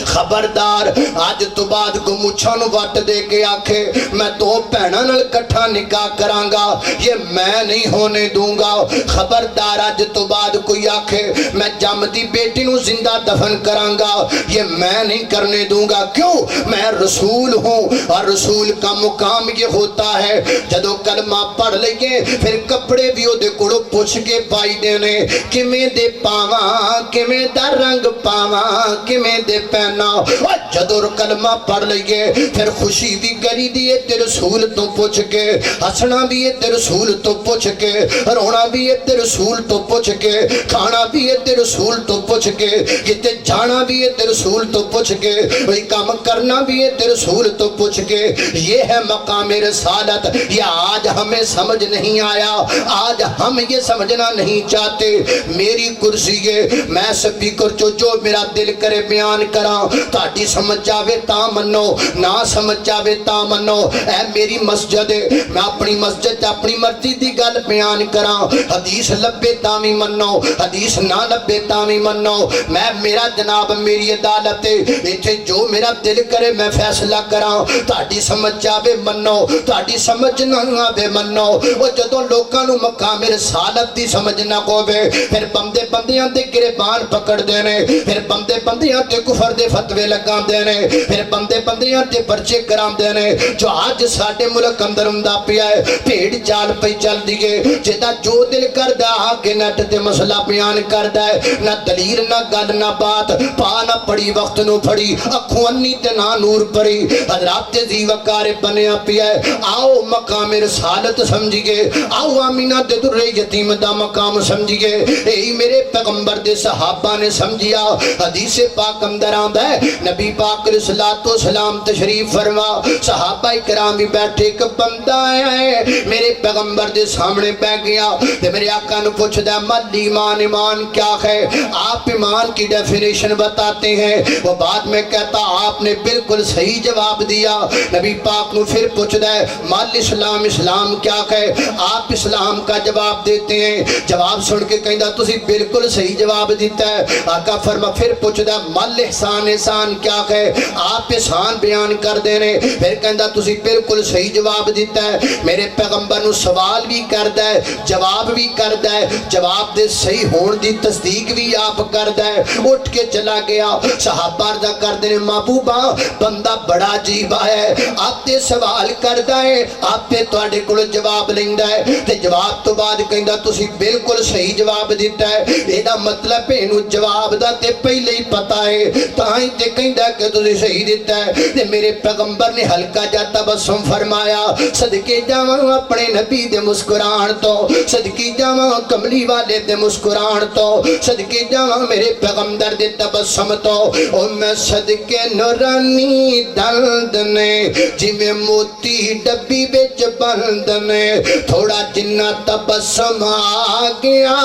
خبردار آج تو بعد کو مچھانو وٹ دے کے آکھے میں تو پہنا نل کٹھا نکاح کرانگا، یہ میں نہیں ہونے دوں گا۔ خبردار آج تو بعد کوئی آکھے میں جم دی بیٹی نو زندہ دفن کرانگا، یہ میں نہیں کرنے دوں گا۔ کیوں؟ میں رسول ہوں، اور رسول کا مقام یہ ہوتا ہے جدو کلمہ پڑھ لگے پھر کپڑے بھی دے کڑو پوچھ کے پائی دینے، کمیں دے پاواں کمیں دا رنگ پاواں کمیں دے پہنا، اور جدو کلمہ پڑھ لگے پھر خوشی بھی کری دیئے تے رسول تو پوچھ کے، ہسنا بھی ہے تے رسول تو پوچھ کے، رونا بھی ہے تے رسول تو پوچھ کے، کھانا بھی ہے تے رسول تو پوچھ کے، کتے جانا بھی ہے تے رسول تو پوچھ کے، وہی کام کرنا بھی ہے تے رسول تو پوچھ کے۔ یہ ہے مقام رسالت۔ یہ آج ہمیں سمجھ نہیں آیا، آج ہم یہ سمجھنا نہیں چاہتے۔ میری کرسی ہے، میں سپیکر جو میرا دل کرے بیان کراں، تاڑی سمجھ جاوے تا منو، نہ سمجھ جاوے تا منو۔ اے میری مسجد ہے، میں اپنی مسجد اپنی مرضی دی گل بیان کراں، حدیث لبے تامی منو، حدیث نہ لبے تامی منو۔ میں میرا جناب میری عدالت ہے، ایتھے جو میرا دل کرے میں فیصلہ کراں، تاڑی سمجھ جاوے منو، تاڑی سمجھ نہ آوے منو۔ وہ جدوں لوکاں نو مقام رسالت دی سمجھ نہ ہووے، پھر بندے بندیاں تے گریبان پکڑ دینے، پھر بندے بندیاں تے کفر دے فتوے لگا دینے، پھر بندے بندیاں تے پرچے کرام دینے۔ جو آج ساڈے ملک اندر ہوندا پیا ہے، بھیڑ چال پئی چل دیے، جدا جو دل کردا آگے نیٹ تے مسئلہ بیان کردا ہے، نہ دلیل نہ گل نہ بات، پا نہ پڑی وقت نو پڑی، اکھوں انی تے نہ نور پڑی، حضرات تے وقار بنیا پیا ہے۔ آؤ مقام رسالت سمجھیے، آؤ آمینہ دے در یتیم دا مقام سمجھیے۔ اے میرے میرے پیغمبر دے صحابہ نے سمجھیا حدیث پاک اندر آندا ہے نبی پاک علیہ الصلوۃ والسلام تشریف فرما صحابہ کرام بھی بیٹھے ایک بندہ آیا ہے میرے پیغمبر دے سامنے بیٹھ گیا تے میرے آقا نے پوچھدا مل ایمان ایمان کیا ہے آپ ایمان کی ڈیفینیشن بتاتے ہیں وہ بعد میں کہتا آپ نے بالکل صحیح جواب دیا نبی پاک نے پھر پوچھدا ہے مل اسلام اسلام کیا ہے آپ اسلام کا جواب دیتے ہیں جواب سن کے کہندا تسی بالکل صحیح جواب دیتا ہے آقا فرما پھر پوچھدا مل احسان احسان کیا ہے آپ احسان بیان کر دینے پھر کہندا تسی بالکل صحیح جواب دیتا ہے میرے پیغمبر نو سوال بھی کردا ہے جواب بھی کردا ہے جواب دے صحیح ہون دی تصدیق بھی آپ کردا ہے اٹھ کے چلا گیا صحابہ عرض کردے نے محبوبہ بندہ بڑا عجیب ہے آپ تے سوال کردا ہے آپ تے تواڈے کول جواب لیندا ہے تے جواب تو بعد کہندا تسی بالکل صحیح جواب دیتا ہے ایدا مطلب اینو جواب دا تے پہلے ہی پتہ ہے تاں ہی تے کہندا کہ تسی صحیح دیتا ہے تے میرے پیغمبر نے ہلکا جا تبسم فرمایا صدقے جاواں اپنے نبی دے مسکران تو صدقے جاواں کملی والے دے مسکران تو صدقے جاواں میرے پیغمبر دے تبسم تو او میں صدقے نورانی دلد نے جویں موتی ڈبی وچ بند نے تھوڑا جنہ تبسم آ گیا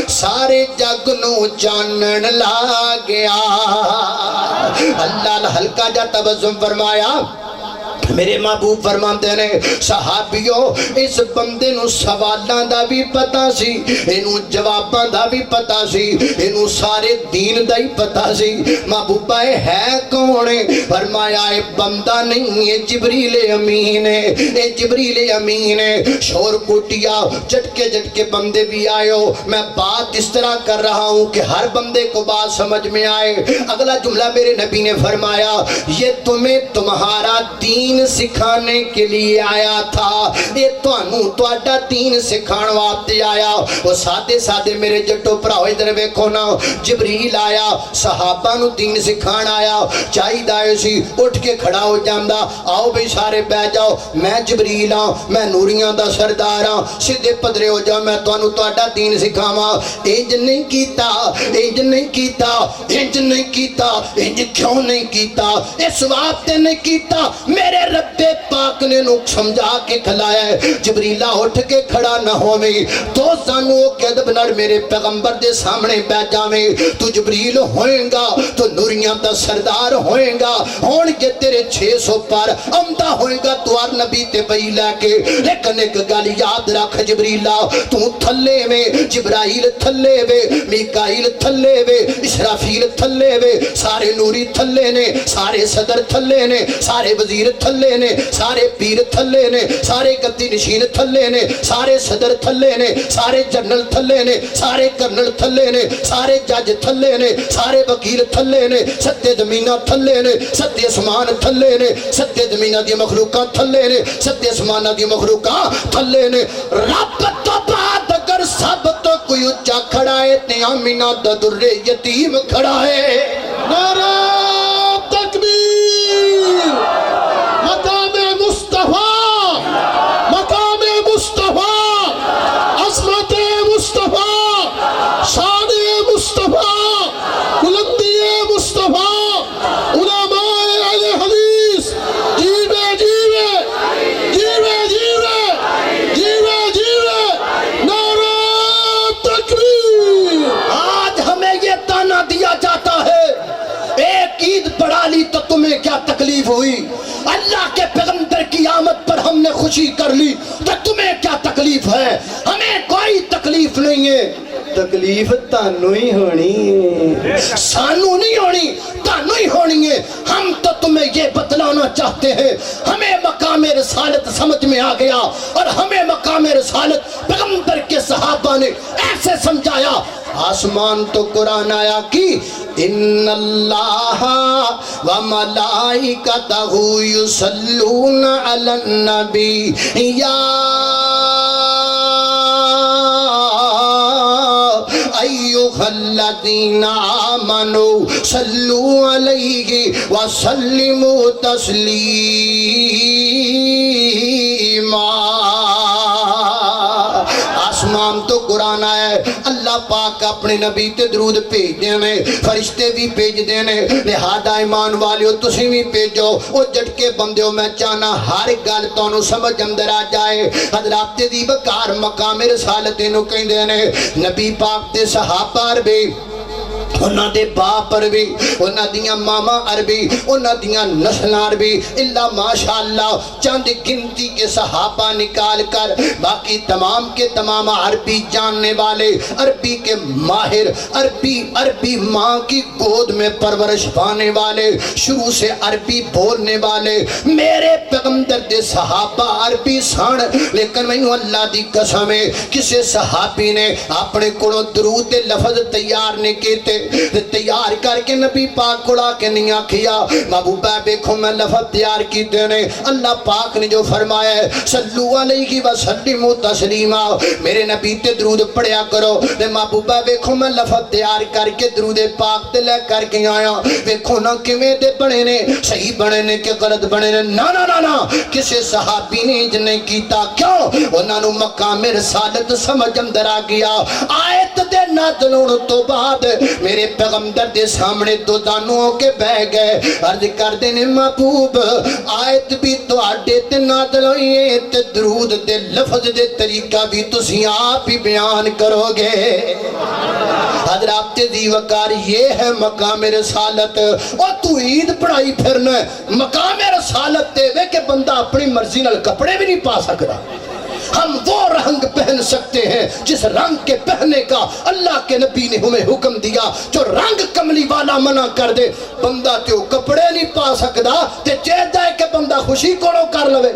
سارے جگ نو جانن لا گیا اللہ ہلکا جا تبسم فرمایا میرے محبوب فرماتے نے صحابیوں اس بندے نو سوالاں دا بھی پتا سی اینو جواباں دا بھی پتا سی اینو سارے دین دا ہی پتا سی محبوبہ ہے کون فرمایا اے بندہ نہیں ہے جبریل امین ہے اے جبریل امین ہے شور کوٹیا جھٹکے بندے بھی آئے ہو میں بات اس طرح کر رہا ہوں کہ ہر بندے کو بات سمجھ میں آئے اگلا جملہ میرے نبی نے فرمایا یہ تمہیں تمہارا دین سکھانے کے لیے آیا تھا یہ تواڈا دین سکھان واسطے آیا وہ سادے میرے جٹو بھراؤ ادھر ویکھو نا جبریل آیا صحابہ نو دین سکھان آیا چاہیدا سی اٹھ کے کھڑا ہو جاندا آؤ بھئی سارے بیٹھ جاؤ میں جبریل ہاں میں نوریاں دا سردار ہاں سیدھے پدرے ہو جاؤ میں تانوں تواڈا دین سکھاواں انج نہیں کیتا انج کیوں نہیں کیتا اس واسطے نہیں کیتا میرے رب پاک نے نو سمجھا کے کھلایا ہے جبریلہ اٹھ کے کھڑا نہ ہوویں تو سانو کہ ادب نال میرے پیغمبر دے سامنے بیٹھ جاویں تو جبریل ہوئیں گا تو نوریاں دا سردار ہوئیں گا ہون کے تیرے 600 پر عمدہ ہوئیں گا تو ہر نبی تے بئی لے کے لیکن ایک گل یاد رکھ جبریلہ تو تھلے میں جبرائیل تھلے وے میکائیل تھلے وے اسرافیل تھلے وے سارے نوری تھلے نے سارے صدر تھلے نے سارے وزیر تھلے نے سارے پیر تھلے نے سارے گدی نشین تھلے نے سارے صدر تھلے نے سارے جنرل تھلے نے سارے کرنل تھلے نے سارے جج تھلے نے سارے وکیل تھلے نے ستے زمینہ تھلے نے ستے اسمان تھلے نے ستے زمینہ دی مخلوقہ تھلے نے ستے اسمانہ دی مخلوقہ تھلے نے رب تو بعد اگر سب تو کوئی اچھا کھڑا ہے تے آمینہ دا در یتیم کھڑا ہے نعرہ تکبیر مقام مصطفیٰ عظمت مصطفیٰ شان مصطفیٰ بلندی مصطفیٰ علماء اہل حدیث جیوے نعرہ تکبیر آج ہمیں یہ تانا دیا جاتا ہے ایک عید بڑھا لی تو تمہیں کیا تکلیف ہوئی اللہ کے پیغمبر کی آمد پر ہم نے خوشی کر لی تو تمہیں کیا تکلیف ہے ہمیں کوئی تکلیف نہیں ہے تکلیف تانوں ہی ہونی ہے سانو نہیں ہونی تانوں ہی ہونی ہے ہم تو تمہیں یہ بتلانا چاہتے ہیں ہمیں مقام رسالت سمجھ میں آ گیا اور ہمیں مقام رسالت پیغمبر کے صحابہ نے ایسے سمجھایا آسمان تو قرآن آیا کی ان اللہ و ملائکتہ یصلون علی النبی یا ایھا الذین آمنوا صلوا علیہ وسلموا تسلیما آسمان تو قرآن آیا ہے اللہ اللہ پاک اپنے نبی تے درود بھیج دینے فرشتے بھی بھیج دینے لہذا ایمان والیو تسی بھی بھیجو او جھٹکے بندیو میں چاہنا ہر گل تانوں سمجھ اندر آ جائے حضرات دی وقار مقام رسالت نو کہندے نے نبی پاک دے صحابہ بھی انہاں دے باپ عربی انہاں دیاں ماما عربی انہاں دیاں نسل عربی اللہ ماشاءاللہ چند گنتی کے صحابہ نکال کر باقی تمام کے تمام عربی جاننے والے عربی کے ماہر عربی ماں کی گود میں پرورش پانے والے شروع سے عربی بولنے والے میرے پیغمبر دے صحابہ عربی سن لیکن مینوں اللہ دی قسم ہے کسے صحابی نے اپنے کولوں درود دے لفظ تیار نہیں کیتے تیار کر کے نبی پاک کڑا کے نہیں آکھیا محبوبہ بیکھو میں لفظ تیار کی دینے اللہ پاک نے جو فرمایا ہے صلو علیہ وسلم تسلیما میرے نبی تے درود پڑھیا کرو تے محبوبہ بیکھو میں لفظ تیار کر کے درود پاک تے لے کر کے آیا بیکھو نہ کیویں دے بنے نے صحیح بنے نے کہ غلط بنے نے نا نا نا نا کسے صحابی نے انج نہیں کیتا کیوں انہاں نو مقام رسالت سمجھ اندر آ گیا آیت دے نازل ہون تو بعد میرے پیغمبر دے سامنے دو دانوں کے بہ گئے عرض کر دینے محبوب آیت بھی تو آڈے تے نازل ہوئی ہے تے درود دے لفظ دے طریقہ بھی تسی آپ ہی بیان کرو گے حضرات دی وقار یہ ہے مقام رسالت اور تو عید پڑھائی پھرنا ہے مقام رسالت دے وے کہ بندہ اپنی مرضی نال کپڑے بھی نہیں پا سکتا ہم وہ رنگ پہن سکتے ہیں جس رنگ کے پہننے کا اللہ کے نبی نے ہمیں حکم دیا جو رنگ کملی والا منع کر دے بندہ تیو کپڑے نہیں پا سکتا تے چاہتا ہے کہ بندہ خوشی کونوں کر لوے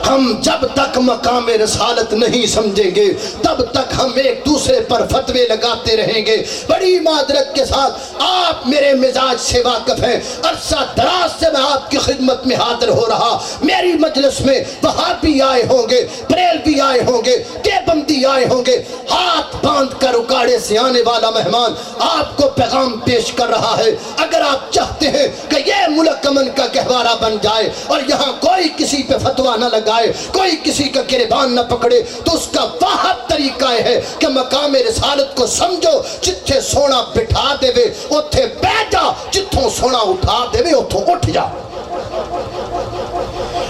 ہم جب تک مقام رسالت نہیں سمجھیں گے تب تک ہم ایک دوسرے پر فتوے لگاتے رہیں گے بڑی معذرت کے ساتھ آپ میرے مزاج سے واقف ہیں عرصہ دراز سے میں آپ کی خدمت میں حاضر ہو رہا میری مجلس میں وہابی آئے ہوں گے بریلوی آئے ہوں گے دیوبندی آئے ہوں گے ہاتھ باندھ کر اکاڑے سے آنے والا مہمان آپ کو پیغام پیش کر رہا ہے اگر آپ چاہتے ہیں کہ یہ ملک امن کا گہوارہ بن جائے اور یہاں کوئی کسی پہ فتویٰ نہ لگائے کوئی کسی کا گریبان نہ پکڑے تو اس کا واحد طریقہ ہے کہ مقام رسالت کو سمجھو جتھے سونا بٹھا دے وے اتھے بیٹھ جا جتھوں سونا اٹھا دے وے اتھوں اٹھ جا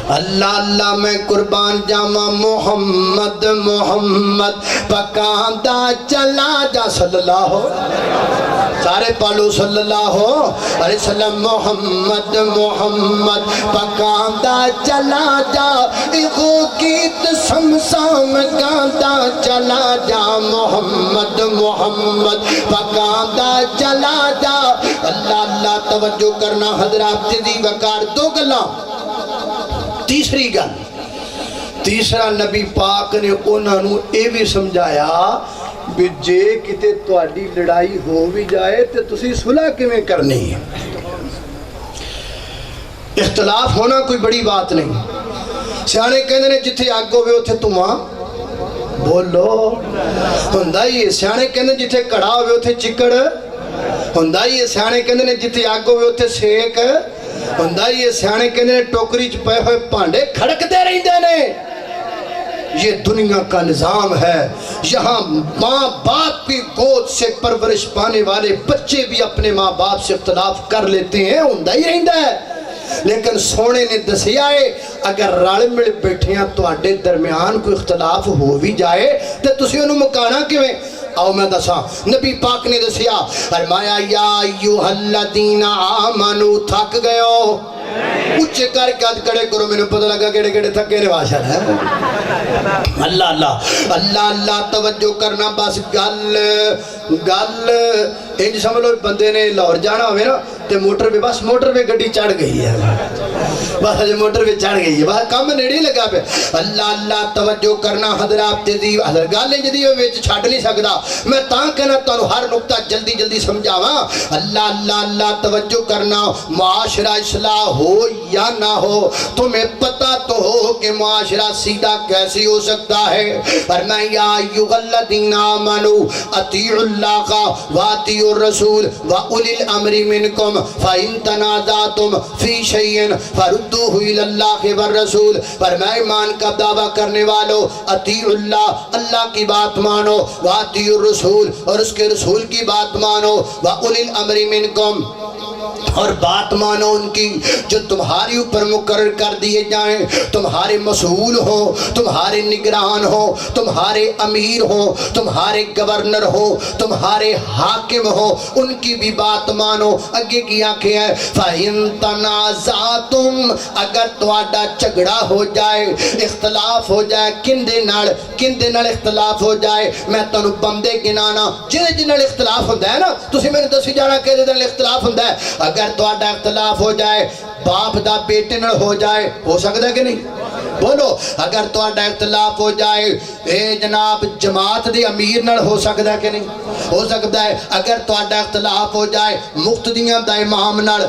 اللہ اللہ میں قربان جاواں محمد محمد پکاندا چلا جا صلی اللہ سارے پالو صلی اللہ علیہ وسلم محمد محمد پکاندا چلا جا ایغو گیت سمسام گاندا چلا جا محمد محمد پکاندا چلا جا اللہ اللہ توجہ کرنا حضرات دی وقار دو گلاں تیسری گل تیسرا نبی پاک نے انہوں نے یہ بھی سمجھایا بھی جے کتے تہاڈی لڑائی ہو بھی جائے تو تسی صلح کیویں کرنی ہے اختلاف ہونا کوئی بڑی بات نہیں سیانے کہندے نے جتھے اگ ہوے اوتھے دھواں بولو ہوندا ہی ہے سیانے کہندے جتھے کڑا ہوے اوتھے چکڑ ہوندا ہی ہے سیانے کہندے نے جتھے اگ ہوے اوتھے سیک ہوندا ہی ہے سیانے کہندے نے ٹوکری چ پئے ہوئے بھانڈے کھڑکتے رہندے نے یہ دنیا کا نظام ہے یہاں ماں باپ کی گود سے پرورش پانے والے بچے بھی اپنے ماں باپ سے اختلاف کر لیتے ہیں ہوندا ہی رہندا ہے لیکن سونے نے دسیا ہے اگر رل مل بیٹھیاں تواڈے درمیان کوئی اختلاف ہو بھی جائے تے تسی اونوں مکانا کیویں آؤ میں دساں نبی پاک نے دسیا فرمایا یا ایھا الذین آمنو تھک گئے ہو اچھے کر کے ہاتھ کھڑے کرو میں نے پتہ لگا کیڑے کیڑے تھکے نے باشا ہے اللہ اللہ اللہ اللہ توجہ کرنا بس گل انج سمجھ لو بندے نے لاہور جانا ہوئے نا تے موٹر پہ بس موٹر پہ گڈی چڑھ گئی ہے بس اجے موٹر پہ چڑھ گئی ہے بس کام نیڑے لگا پہ اللہ اللہ توجہ کرنا حضرات دی گل انج دی وچ چھڈ نہیں سکدا میں تاں کہنا تانوں ہر نقطہ جلدی جلدی سمجھاواں اللہ اللہ اللہ توجہ کرنا معاشرہ اصلاح ہو یا نہ ہو تمہیں پتہ تو ہو کہ معاشرہ سیدھا کیسے ہو سکتا ہے فرمایا یا ایھا الذین آمنوا اطیعوا اللہ واطیعوا الرسول واولی الامر منکم فَإِن تَنَازَعْتُمْ فِي شَيْءٍ فَرُدُّوهُ إِلَى اللَّهِ وَالرَّسُولِ، فرمائے ایمان کا دعویٰ کرنے والو اطیعوا اللہ، اللہ کی بات مانو، وَأَطِیعُوا الرَّسُولِ اور اس کے رسول کی بات مانو، وَأُولِي الْأَمْرِ مِنْکُمْ اور بات مانو ان کی جو تمہاری اوپر مقرر کر دیے جائیں، تمہارے مسئول ہو، تمہارے نگران ہو، تمہارے امیر ہو، تمہارے گورنر ہو، تمہارے حاکم ہو، ان کی بھی بات مانو۔ اگے کی آنکھیں ہے فَإِن تَنَازَعْتُمْ اگر تواڈا جھگڑا ہو جائے، اختلاف ہو جائے، کندے نال اختلاف ہو جائے، میں تانوں بندے گنانا جنہاں نال اختلاف ہوندا ہے نا، تسی مینوں دسی جانا کہ نال اختلاف ہوندا ہے۔ اگر تواڈا اختلاف ہو جائے باپ دا بیٹے نال ہو جائے، ہو سکتا ہے کہ نہیں؟ بولو، اگر تواڈا اختلاف ہو جائے اے جناب جماعت دے امیر نال ہو سکتا ہے کہ نہیں؟ ہو سکتا ہے۔ اگر تواڈا اختلاف ہو جائے مقتدیاں دا امام نال،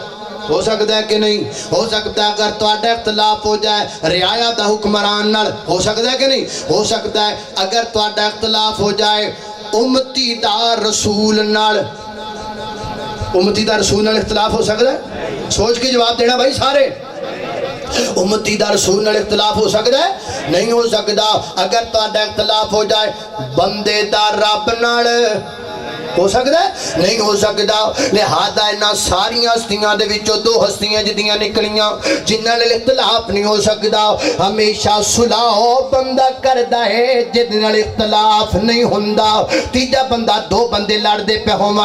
ہو سکتا ہے کہ نہیں؟ ہو سکتا ہے۔ اگر تواڈا اختلاف ہو جائے رعایا دا حکمران نال، ہو سکتا ہے کہ نہیں؟ ہو سکتا ہے۔ اگر تواڈا اختلاف ہو جائے امتی دا رسول نال، امتی دا رسول نال اختلاف ہو سکتا ہے؟ سوچ کے جواب دینا بھائی سارے۔ امتی دا رسول نال اختلاف ہو سکتا ہے؟ نہیں ہو سکتا۔ اگر تواڈا اختلاف ہو جائے بندے دا رب نال، ہو سکتا ہے؟ نہیں ہو سکتا۔ لہذا انہاں ساری ہستیاں دے وچوں دو ہستیاں جدیاں نکلیاں جنہاں نال اختلاف نہیں ہو سکتا۔ ہمیشہ صلح بندہ کردا ہے جد نال اختلاف نہیں ہوندا۔ تیجا بندہ، دو بندے لڑدے پے ہون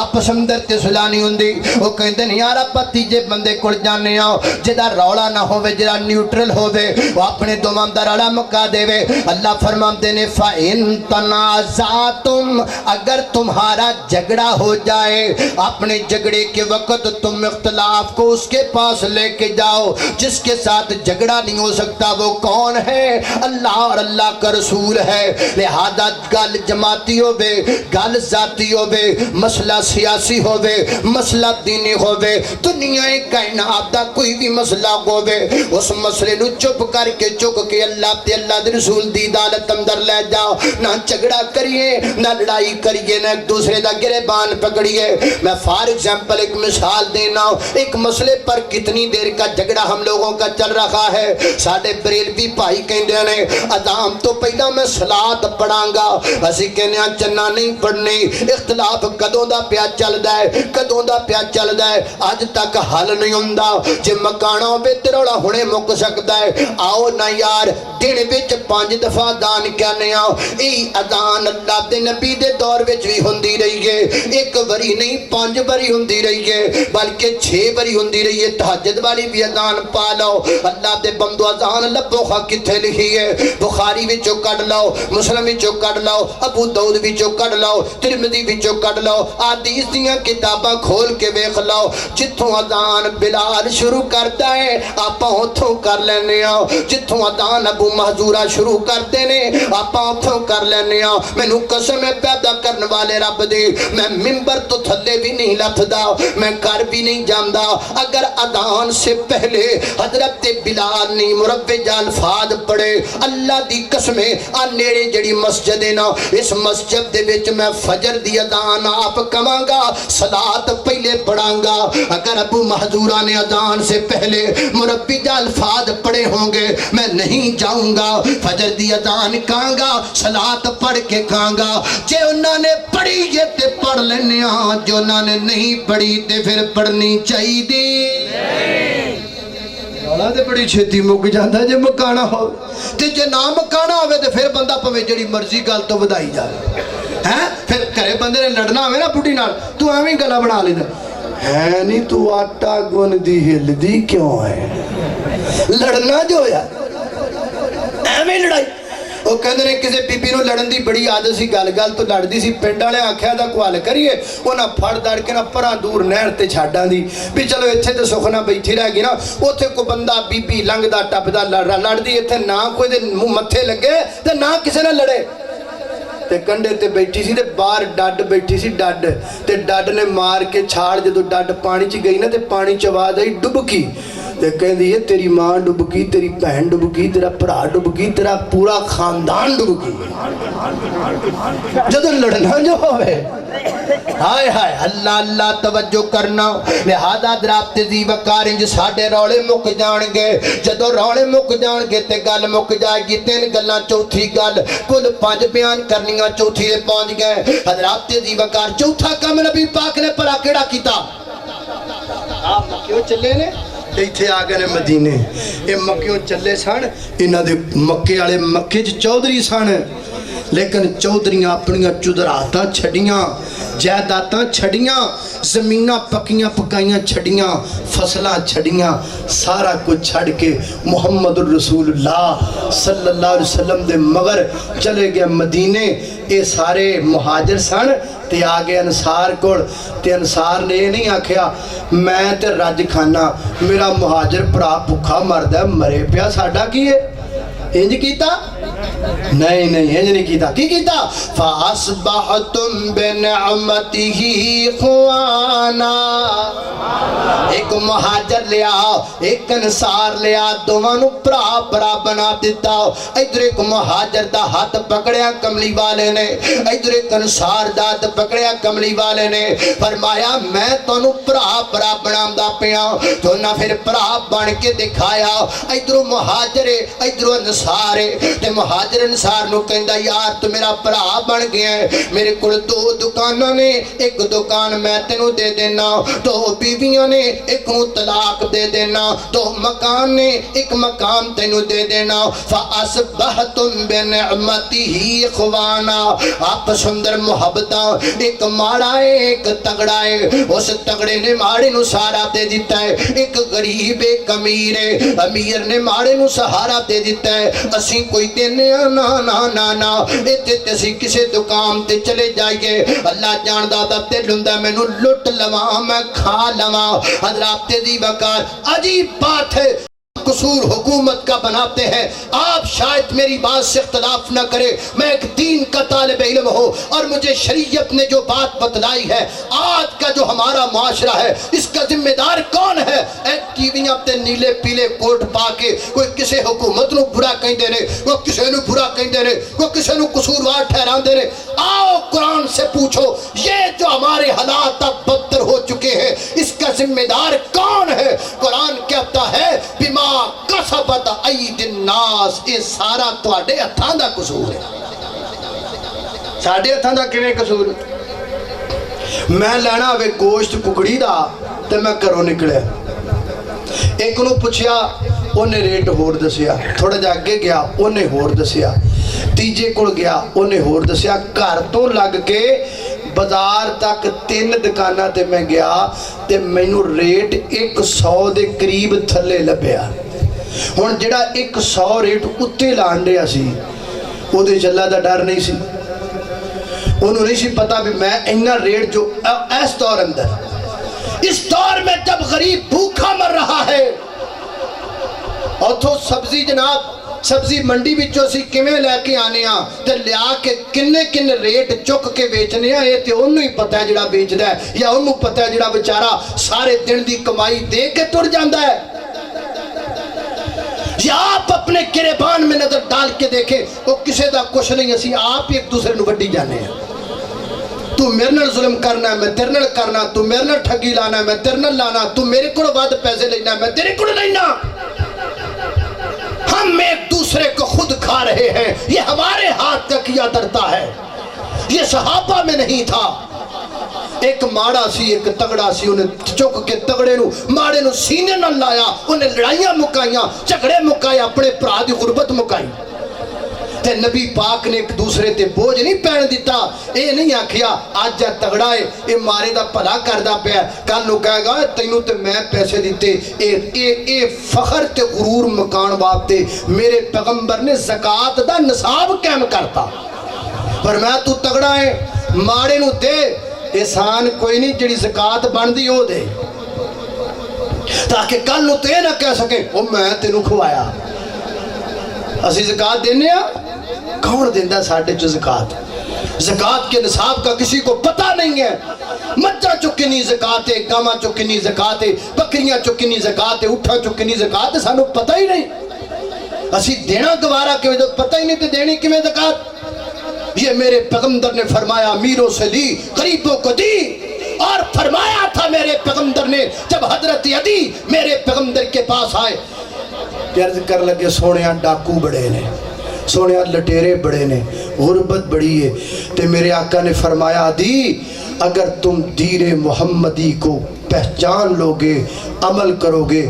آپس اندر تے صلح نہیں ہوندی، او کہندے نے یار اپا تیجے بندے کول جانے آ جدا رولا نہ ہوے، جدا نیوٹرل ہوے، او اپنے دوواں دا رولا مکا دے۔ اللہ فرماندے نے فَإِن تَنَازَعْتُمْ اگر تمہارا جھگڑا ہو جائے، اپنے جھگڑے کے وقت تم اختلاف کو اس کے پاس لے کے جاؤ جس کے ساتھ جھگڑا نہیں ہو سکتا۔ وہ کون ہے؟ اللہ اور اللہ کا رسول ہے۔ لہذا گل جماعتی ہوے، گل ذاتی ہوے، مسئلہ سیاسی ہوے، مسئلہ دینی ہوے، دنیا کائنات دا کوئی بھی مسئلہ ہوے، اس مسئلے نو چپ کر کے چک کے اللہ تے اللہ دے رسول دی عدالت اندر لے جاؤ۔ نہ جھگڑا کریے، نہ لڑائی کریے، نہ ایک دوسرے دا گریبان پکڑیے۔ میں فار ایگزامپل ایک مثال دینا، ایک مسئلے پر کتنی دیر کا جھگڑا ہم لوگوں کا چل رہا ہے۔ ساڈے بریلوی بھائی کہندے نے اذان تو پہلا میں صلات پڑھاں گا، اسی کہنے چنا نہیں پڑھنی۔ اختلاف کدوں دا پیا چلدا ہے، کدوں دا پیا چلدا ہے، اج تک حل نہیں ہوندا۔ جے مکانا ہوے تے رولا ہنے مک سکدا ہے۔ آؤ نہ یار دن وچ 5 دفعہ دان کہنے آ، ای اذان اللہ دے نبی دے دور وچ بھی ہوندی رہی ہے، ایک بری نہیں 5 بری ہوندی رہی ہے، بلکہ 6 بری ہوندی رہی ہے۔ تہجد والی بھی اذان پا لو۔ اللہ دے بندو اذان لبو خا کتھے لکھی ہے؟ بخاری وچوں کڈ لو، مسلم وچوں کڈ لو، ابو داؤد وچوں کڈ لو، ترمذی وچوں کڈ لو، حدیث دیاں کتاباں کھول کے ویکھ لو۔ جتھوں اذان بلال شروع کردا ہے آپاں اوتھوں کر لینے آ، جتھوں اذان ابو محذورہ شروع کردے نے آپاں اوتھوں کر لینے آ۔ مینوں قسم ہے پیدا کرن والے رب دی، میں ممبر تو تھلے بھی نہیں لتھدا، میں گھر بھی نہیں جاندا اگر اذان سے پہلے حضرت بلال نے مربج الفاظ پڑھے۔ اللہ دی قسمیں آ نیڑے جڑی مسجد ہے نا، اس مسجد دے وچ میں فجر دی اذان آپ کواں گا، صلات پہلے پڑھاں گا۔ اگر ابو محذورہ نے اذان سے پہلے مربج الفاظ پڑھے ہوں گے میں نہیں جاؤں گا، فجر دی اذان کہاں گا، صلات پڑھ کے کہاں گا۔ جے انہوں نے پڑھی یہ تے پڑھ لینے آن، جو انہوں نے نہیں پڑھی تے پھر پڑھنی چاہی دی۔ رولا تے بڑی چھتی مک جاندہ جے مکانا ہو تے جے نہ مکانا ہوئے تے پھر بندہ پوے جڑی مرضی گل تو بدائی جائے ہیں۔ پھر کرے بندے نے لڑنا ہوئے نا بڑھی نال تو ہمیں گلہ بنا لینا ہے نہیں، تو آٹا گن دی ہل دی کیوں ہے؟ لڑنا جو ہے ایویں لڑائی۔ وہ کہندے نے کسے بی بی نو لڑن دی بڑی عادت سی، گل گل تو لڑدی سی، پنڈ والے آکھیا دا کوال کریے، انہاں پھڑ دڑ کے نہ پراں دور نہر تے چھڈاں دی بھی چلو ایتھے تے سخنا بیٹھی رہ گئی نا، اوتھے کو بندہ بی بی لنگدا ٹپدا لڑدی، ایتھے نہ کوئی دے منہ متھے لگے تے نہ کسے نہ لڑے۔ تے کنڈے تے بیٹھی سی تے باہر ڈڈ بیٹھی سی، ڈڈ تے ڈڈ نے مار کے چھاڑ، جدو ڈڈ پانی چ گئی نا تے پانی چ آواز آئی ڈبکی، تے کہندی ہے تیری ماں ڈب گئی, تیری بہن ڈب گئی, تیرا بھرا ڈب گئی, تیرا پورا خاندان ڈب گئی. جدو لڑنا جو ہوئے ہائے ہائے اللہ اللہ توجہ کرنا. لہذا درابط دی وقار انج ساڑھے روڑے مک جان گے. جدو روڑے مک جان گے تے گل مک جائے گی. 3 گلاں چوتھی گل کل 5 بیان کرنیاں چوتھی دے پہنچ گئے. حضرات دی وقار چوتھا کام نبی پاک نے پڑا کیڑا کیتا؟ آپ مکیوں چلے نے ایتھے آگے نے مدینے. یہ مکیوں چلے سن, انہاں دے مکے والے مکے چ چودھری سن, لیکن چودھریاں اپنیاں چدراتاں چھڑیاں, جائیداداں چھڑیاں, زمیناں پکیاں پکائیاں چھڑیاں, فصلاں چھڑیاں, سارا کچھ چھڑ کے محمد الرسول اللہ صلی اللہ علیہ وسلم دے مگر چلے گئے مدینے. اے سارے مہاجر سن تے آگے انصار کوڑ. تے انصار نے یہ نہیں آکھیا میں تے رج کھانا, میرا مہاجر پرا بھکھا مرد ہے مرے پیا ساڈا کی ہے. انج کیتا؟ نہیں نہیں انج نہیں کیتا. کی کیتا؟ فَأَصْبَحْتُمْ بِنِعْمَتِهِ خُوَانَا. ایک مہاجر لیا ایک انصار لیا, دوانو پرا پرا بنا دیتا. ادھر ایک مہاجر دا ہاتھ پکڑیا کملی والے نے, ادھر ایک انصار دا ہاتھ پکڑیا کملی والے نے. فرمایا میں تونو پرا پرا بنا دا پیا. تو نہ پھر پرا بن کے دکھایا. ادھر مہاجر ادھر انصار, تے مہاجر انصار نو کہندا یار تو میرا پرا بن گیا ہے, میرے کل 2 دکاناں نے, ایک دکان میں تینوں دے دینا, 2 بیویاں نے, ایک نو طلاق دے دینا, 2 مکان نے, ایک مکان تینوں دے دینا. فَأَصْبَحْتُمْ بِنِعْمَتِهِ خُوَانَا. آپ سندر محبتاں, ایک ماڑا ہے ایک تگڑا ہے, اس تگڑے نے ماڑے نو سہارا دے دیتا ہے, ایک غریب ایک امیر ہے, امیر نے ماڑے نو سہارا دے دیتا ہے. اسی کوئی دینے نا نا نا نا ایتے تسی کسے دکان تے چلے جائیے, اللہ جان دادا تے لندہ میں نو لٹ لواں میں کھا لواں. حضرات دی وقار عجیب بات ہے, قصور حکومت کا بناتے ہیں. آپ شاید میری بات سے اختلاف نہ کرے, میں ایک دین کا طالب علم ہوں اور مجھے شریعت نے جو بات بتلائی ہے, آج کا جو ہمارا معاشرہ ہے اس کا ذمہ دار کون ہے؟ ایک ٹیویاں تے نیلے پیلے کوٹ پا کے کوئی کسے حکومت نو برا کہیں دے رہے, کوئی کسے نو برا کہیں دے رہے, کوئی کسے نو قصوروار ٹھہران دے رہے. آؤ قرآن سے پوچھو یہ جو ہمارے حالات اب بدتر ہو چکے ہیں اس کا ذمہ دار کون ہے؟ قرآن کہتا ہے بما کسبت اید الناس, یہ سارا تواڈے ہتھاں دا قصور ہے. ساڈے ہتھاں دا کیویں قصور؟ میں لینا ہوئے گوشت ککڑی دا تے میں گھروں نکلے, ایک نو پوچھیا انہیں ریٹ ہور دسیا, تھوڑا جا اگے گیا انہیں ہور دسیا, تیجے کول گیا انہیں ہور دسیا. گھر تو لگ کے بازار تک 3 دکاناں تے میں گیا تے مینوں ریٹ 100 دے قریب تھلے لبیا. ہن جڑا 100 ریٹ اتے لان دیا سی او دے اللہ دا ڈر نہیں سی, انہوں نہیں سی پتا بھی میں اینا ریٹ جو اس دور اندر, اس دور میں جب غریب بھوکا مر رہا ہے, اور تو سبزی جناب سبزی منڈی بچوں سی کمیں لے کے آنے ہاں تے لیا کے کن ریٹ چک کے بیچنے ہاں, یہ تے انہوں ہی پتہ ہے جڑا بیچ دا ہے, یا انہوں پتہ ہے جڑا بیچارہ سارے دن دی کمائی دے کے ٹر جاندا ہے. یا آپ اپنے گریبان میں نظر ڈال کے دیکھیں, وہ کسے دا کچھ نہیں, اسی آپ ایک دوسرے نو وڈی جانے ہیں. تو میرے نال ظلم کرنا ہے میں تیرے نال کرنا, تو میرے نال ٹھگی لانا ہے میں تیرے نال لانا, تو میرے کو ود پیسے لینا ہے میں تیرے کو لینا. ہم ایک دوسرے کو خود کھا رہے ہیں, یہ ہمارے ہاتھ کا کیا درتا ہے, یہ صحابہ میں نہیں تھا. ایک ماڑا سی ایک تگڑا سی, انہیں چک کے تگڑے نو ماڑے نو سینے نہ لایا, انہیں لڑائیاں مکائیاں, جھگڑے مکائے, اپنے پرا دی غربت مکائی. تے نبی پاک نے ایک دوسرے تے بوجھ نہیں پہن دیتا, اے نہیں آکھیا آج جا تگڑا ہے اے مارے دا پلا کردہ پیا, کل نو کہے گا تینوں تے میں پیسے دیتے. اے فخر تے غرور مکان واسطے میرے پیغمبر نے زکاة دا نصاب قائم کرتا. پر میں تو تگڑا ہے ماڑے نو دے, احسان کوئی نہیں, جڑی زکاة بن دی ہو دے, تاکہ کل نو تے نہ کہہ سکے او میں تینوں کھوایا. اسی زکاة دینے ہاں, کون دیندہ ساڑھے جو زکاة؟ زکات کے نصاب کا کسی کو پتہ نہیں ہے. مجھا چو کنی زکات ہے, گاواں چو کنی زکات ہے, بکریاں چو کنی زکات ہے, اٹھاں چو کنی زکات ہے, سانو پتہ ہی نہیں. اسی دینا گوارا کہ پتہ ہی نہیں تے دینی کیویں زکات. یہ میرے پیغمبر نے فرمایا امیروں سے لی, غریبوں کو دی. اور فرمایا تھا میرے پیغمبر نے جب حضرت عدی میرے پیغمبر کے پاس آئے, عرض کر لگے سونیا ڈاکو بڑے نے, سونیا لٹیرے بڑے نے, غربت بڑی ہے. تے میرے آقا نے فرمایا عدی اگر تم دین محمدی کو پہچان لوگے, عمل کرو گے,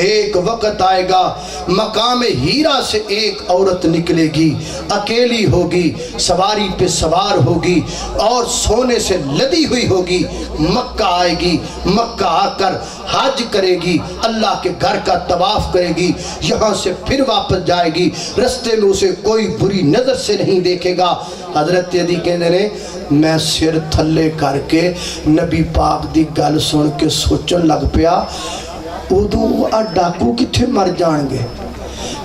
ایک وقت آئے گا مقام ہیرا سے ایک عورت نکلے گی, اکیلی ہوگی, سواری پہ سوار ہوگی اور سونے سے لدی ہوئی ہوگی, مکہ آئے گی, مکہ آ کر حج کرے گی, اللہ کے گھر کا طواف کرے گی, یہاں سے پھر واپس جائے گی, رستے میں اسے کوئی بری نظر سے نہیں دیکھے گا. حضرت عدی کہنے نے میں سر تھلے کر کے نبی پاک دی گل سن کے سوچن لگ پیا ادو آ ڈاکو کتھے مر جان گے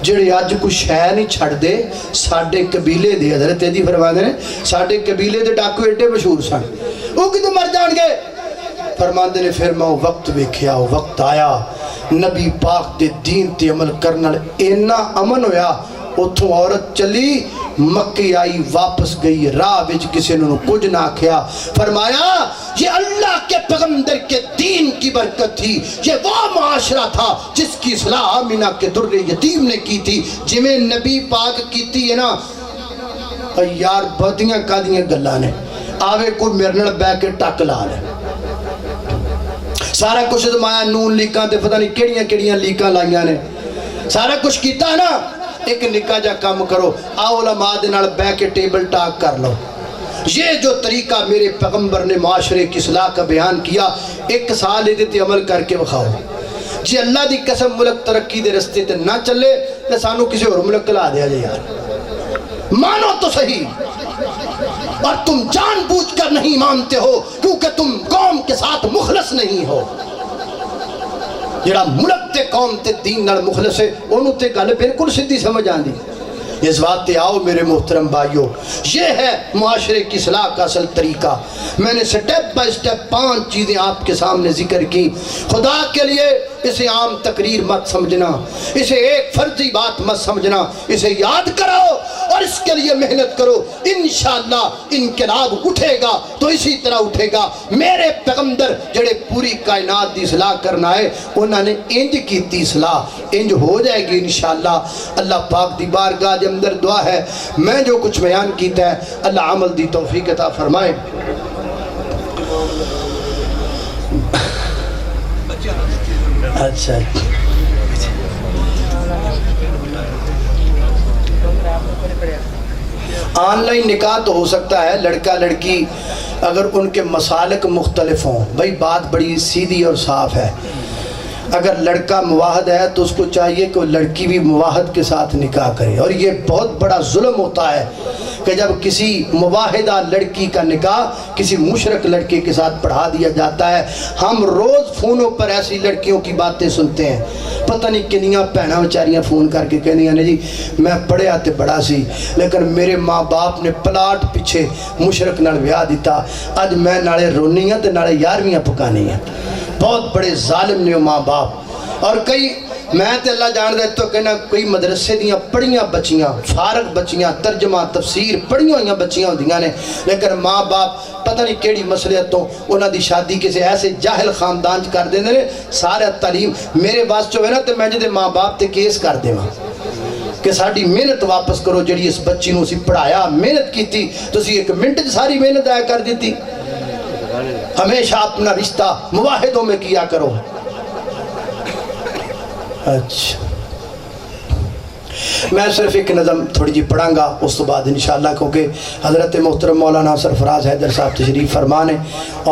جڑے اج کوئی شے نہیں چھڑ دے. ساڈے قبیلے دے حضرت عدی فرماندے نے ساڈے قبیلے دے ڈاکو ایڈے مشہور سن, وہ کتھے مر جان گے. فرماندے نے پھر میں وقت ویکھیا, وقت آیا نبی پاک دے دین تے عمل کرنا اینا امن ہویا. اتھوں عورت چلی مکی آئی, واپس گئی, راہ وچ کسی نے کچھ نہ کھیا. فرمایا یہ اللہ کے پیغمبر کے دین کی برکت تھی, یہ وہ معاشرہ تھا جس کی اصلاح آمینہ کے در یتیم نے کی تھی. جویں نبی پاک کیتی ہے نا یار بدیاں کادیاں گلاں نے, آوے کوئی میرے نال بیٹھ کے ٹک لا لے. سارا کچھ زمایا نون لیکاں تے پتہ نہیں کیڑیاں کیڑیاں لیکاں لائیاں نے, سارا کچھ کیتا نا. ایک نکا جا کام کرو, آؤ علماء دے نال بیٹھ کے ٹیبل ٹاک کر لو. یہ جو طریقہ میرے پیغمبر نے معاشرے کی اصلاح کا بیان کیا, ایک سال تے عمل کر کے بخاؤ. جی اللہ دی قسم ملک ترقی دے رستے تے نہ چلے تے سانو کسی اور ملک کلا دیا جائے. یار مانو تو صحیح, اور تم جان بوجھ کر نہیں مانتے ہو کیونکہ تم قوم کے ساتھ مخلص نہیں ہو. جڑا ملک تے قوم تے دین نال مخلص ہے انہوں تے گل بالکل سیدھی سمجھ آندی. اس بات تے آؤ میرے محترم بھائیو, یہ ہے معاشرے کی اصلاح کا اصل طریقہ. میں نے سٹیپ بائی سٹیپ 5 چیزیں آپ کے سامنے ذکر کی. خدا کے لیے اسے عام تقریر مت سمجھنا, اسے ایک فرضی بات مت سمجھنا, اسے یاد کرو اور اس کے لیے محنت کرو. انشاءاللہ انقلاب اٹھے گا تو اسی طرح اٹھے گا. میرے پیغمبر جڑے پوری کائنات دی اصلاح کرنا ہے انہوں نے انج کیتی اصلاح, انج ہو جائے گی انشاءاللہ. اللہ پاک دی بارگاہ دے اندر دعا ہے میں جو کچھ بیان کیتا ہے اللہ عمل دی توفیق عطا فرمائے. اچھا آن لائن نکاح تو ہو سکتا ہے, لڑکا لڑکی اگر ان کے مسالک مختلف ہوں. بھئی بات بڑی سیدھی اور صاف ہے, اگر لڑکا مواحد ہے تو اس کو چاہیے کہ وہ لڑکی بھی مواحد کے ساتھ نکاح کرے. اور یہ بہت بڑا ظلم ہوتا ہے کہ جب کسی مواحدہ لڑکی کا نکاح کسی مشرک لڑکے کے ساتھ پڑھا دیا جاتا ہے. ہم روز فونوں پر ایسی لڑکیوں کی باتیں سنتے ہیں, پتہ نہیں کنیاں بھیناں بیچاریاں فون کر کے کہنیاں نے جی میں پڑھیا تے بڑا سی لیکن میرے ماں باپ نے پلاٹ پیچھے مشرک نال ویاہ دیتا, اج میں نالے رونی ہاں تے نالے یارویاں پکانی ہیں. بہت بڑے ظالم نے ماں باپ. اور کئی میں تے اللہ جان دے تو کہنا کوئی مدرسے دیاں پڑھیاں بچیاں, فارغ بچیاں, ترجمہ تفسیر پڑھیاں ہوئیاں بچیاں ہوندیاں نے, لیکن ماں باپ پتہ نہیں کیڑی مسئلہتوں انہاں دی شادی کسی ایسے جاہل خاندان کر دیندے نے. سارا تعلیم میرے واسطے ہوئے نا تے میں جدے ماں باپ تے کیس کر دیواں کہ ساڈی محنت واپس کرو جڑی اس بچی نو اسی پڑھایا, محنت کیتی تسی ایک منٹ ساری محنت ضائع کر دیتی. ہمیشہ اپنا رشتہ مواحدوں میں کیا کرو. اچھا میں صرف ایک نظم تھوڑی جی پڑھاں گا اس تو بعد انشاءاللہ, کیونکہ حضرت محترم مولانا سرفراز حیدر صاحب تشریف فرمانے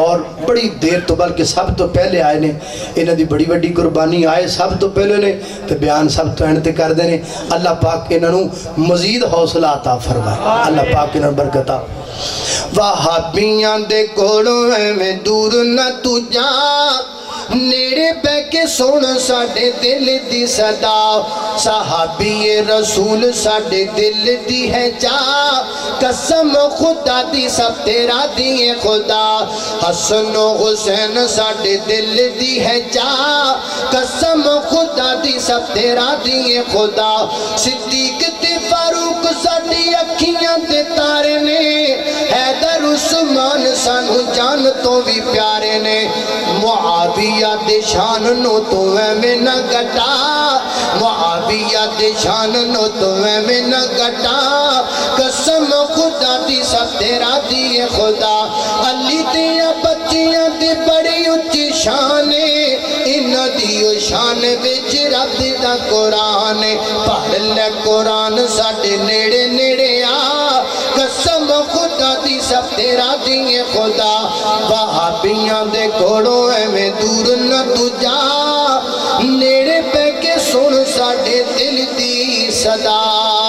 اور بڑی دیر تو بلکہ سب تو پہلے آئے نے, انہاں دی بڑی بڑی قربانی آئے سب تو پہلے نے تے بیان سب تو اینڈ کر دے نے. اللہ پاک انہاں نو مزید حوصلہ عطا فرمائے, اللہ پاک انہاں برکت عطا. وہابیاں دے کولوں میں دور نہ تو جا, نیڑے بہ کے سن ساڈے دل دی صدا صحابی رسول ساڈے دل دی ہے جا قسم خدا دی سب تیرا دی خدا حسن و حسین ساڈے دل دی ہے جا قسم خدا دی سب تیرا دی خدا صدیق تے فاروق ساڈی اکھیاں تے تارے نے حیدر عثمان سانو جان تو بھی پیارے نے معاویہ دے شان نو تو میں نہ گٹا معاویہ دے شان نو تو میں نہ گٹا قسم خدا دی سب تیرا دی خدا علی دیاں بچیاں دی بڑی اچھی شان انہاں دی شان وچ رب دا قرآن پڑھ لے قرآن ساڈے نیڑے نیڑے آ قسم خدا دی سب تیرا دی خدا وہابیاں دے کوڑوں ایویں دور نہ تو جا نیڑے پہ کے سن ساڈے دل دی صدا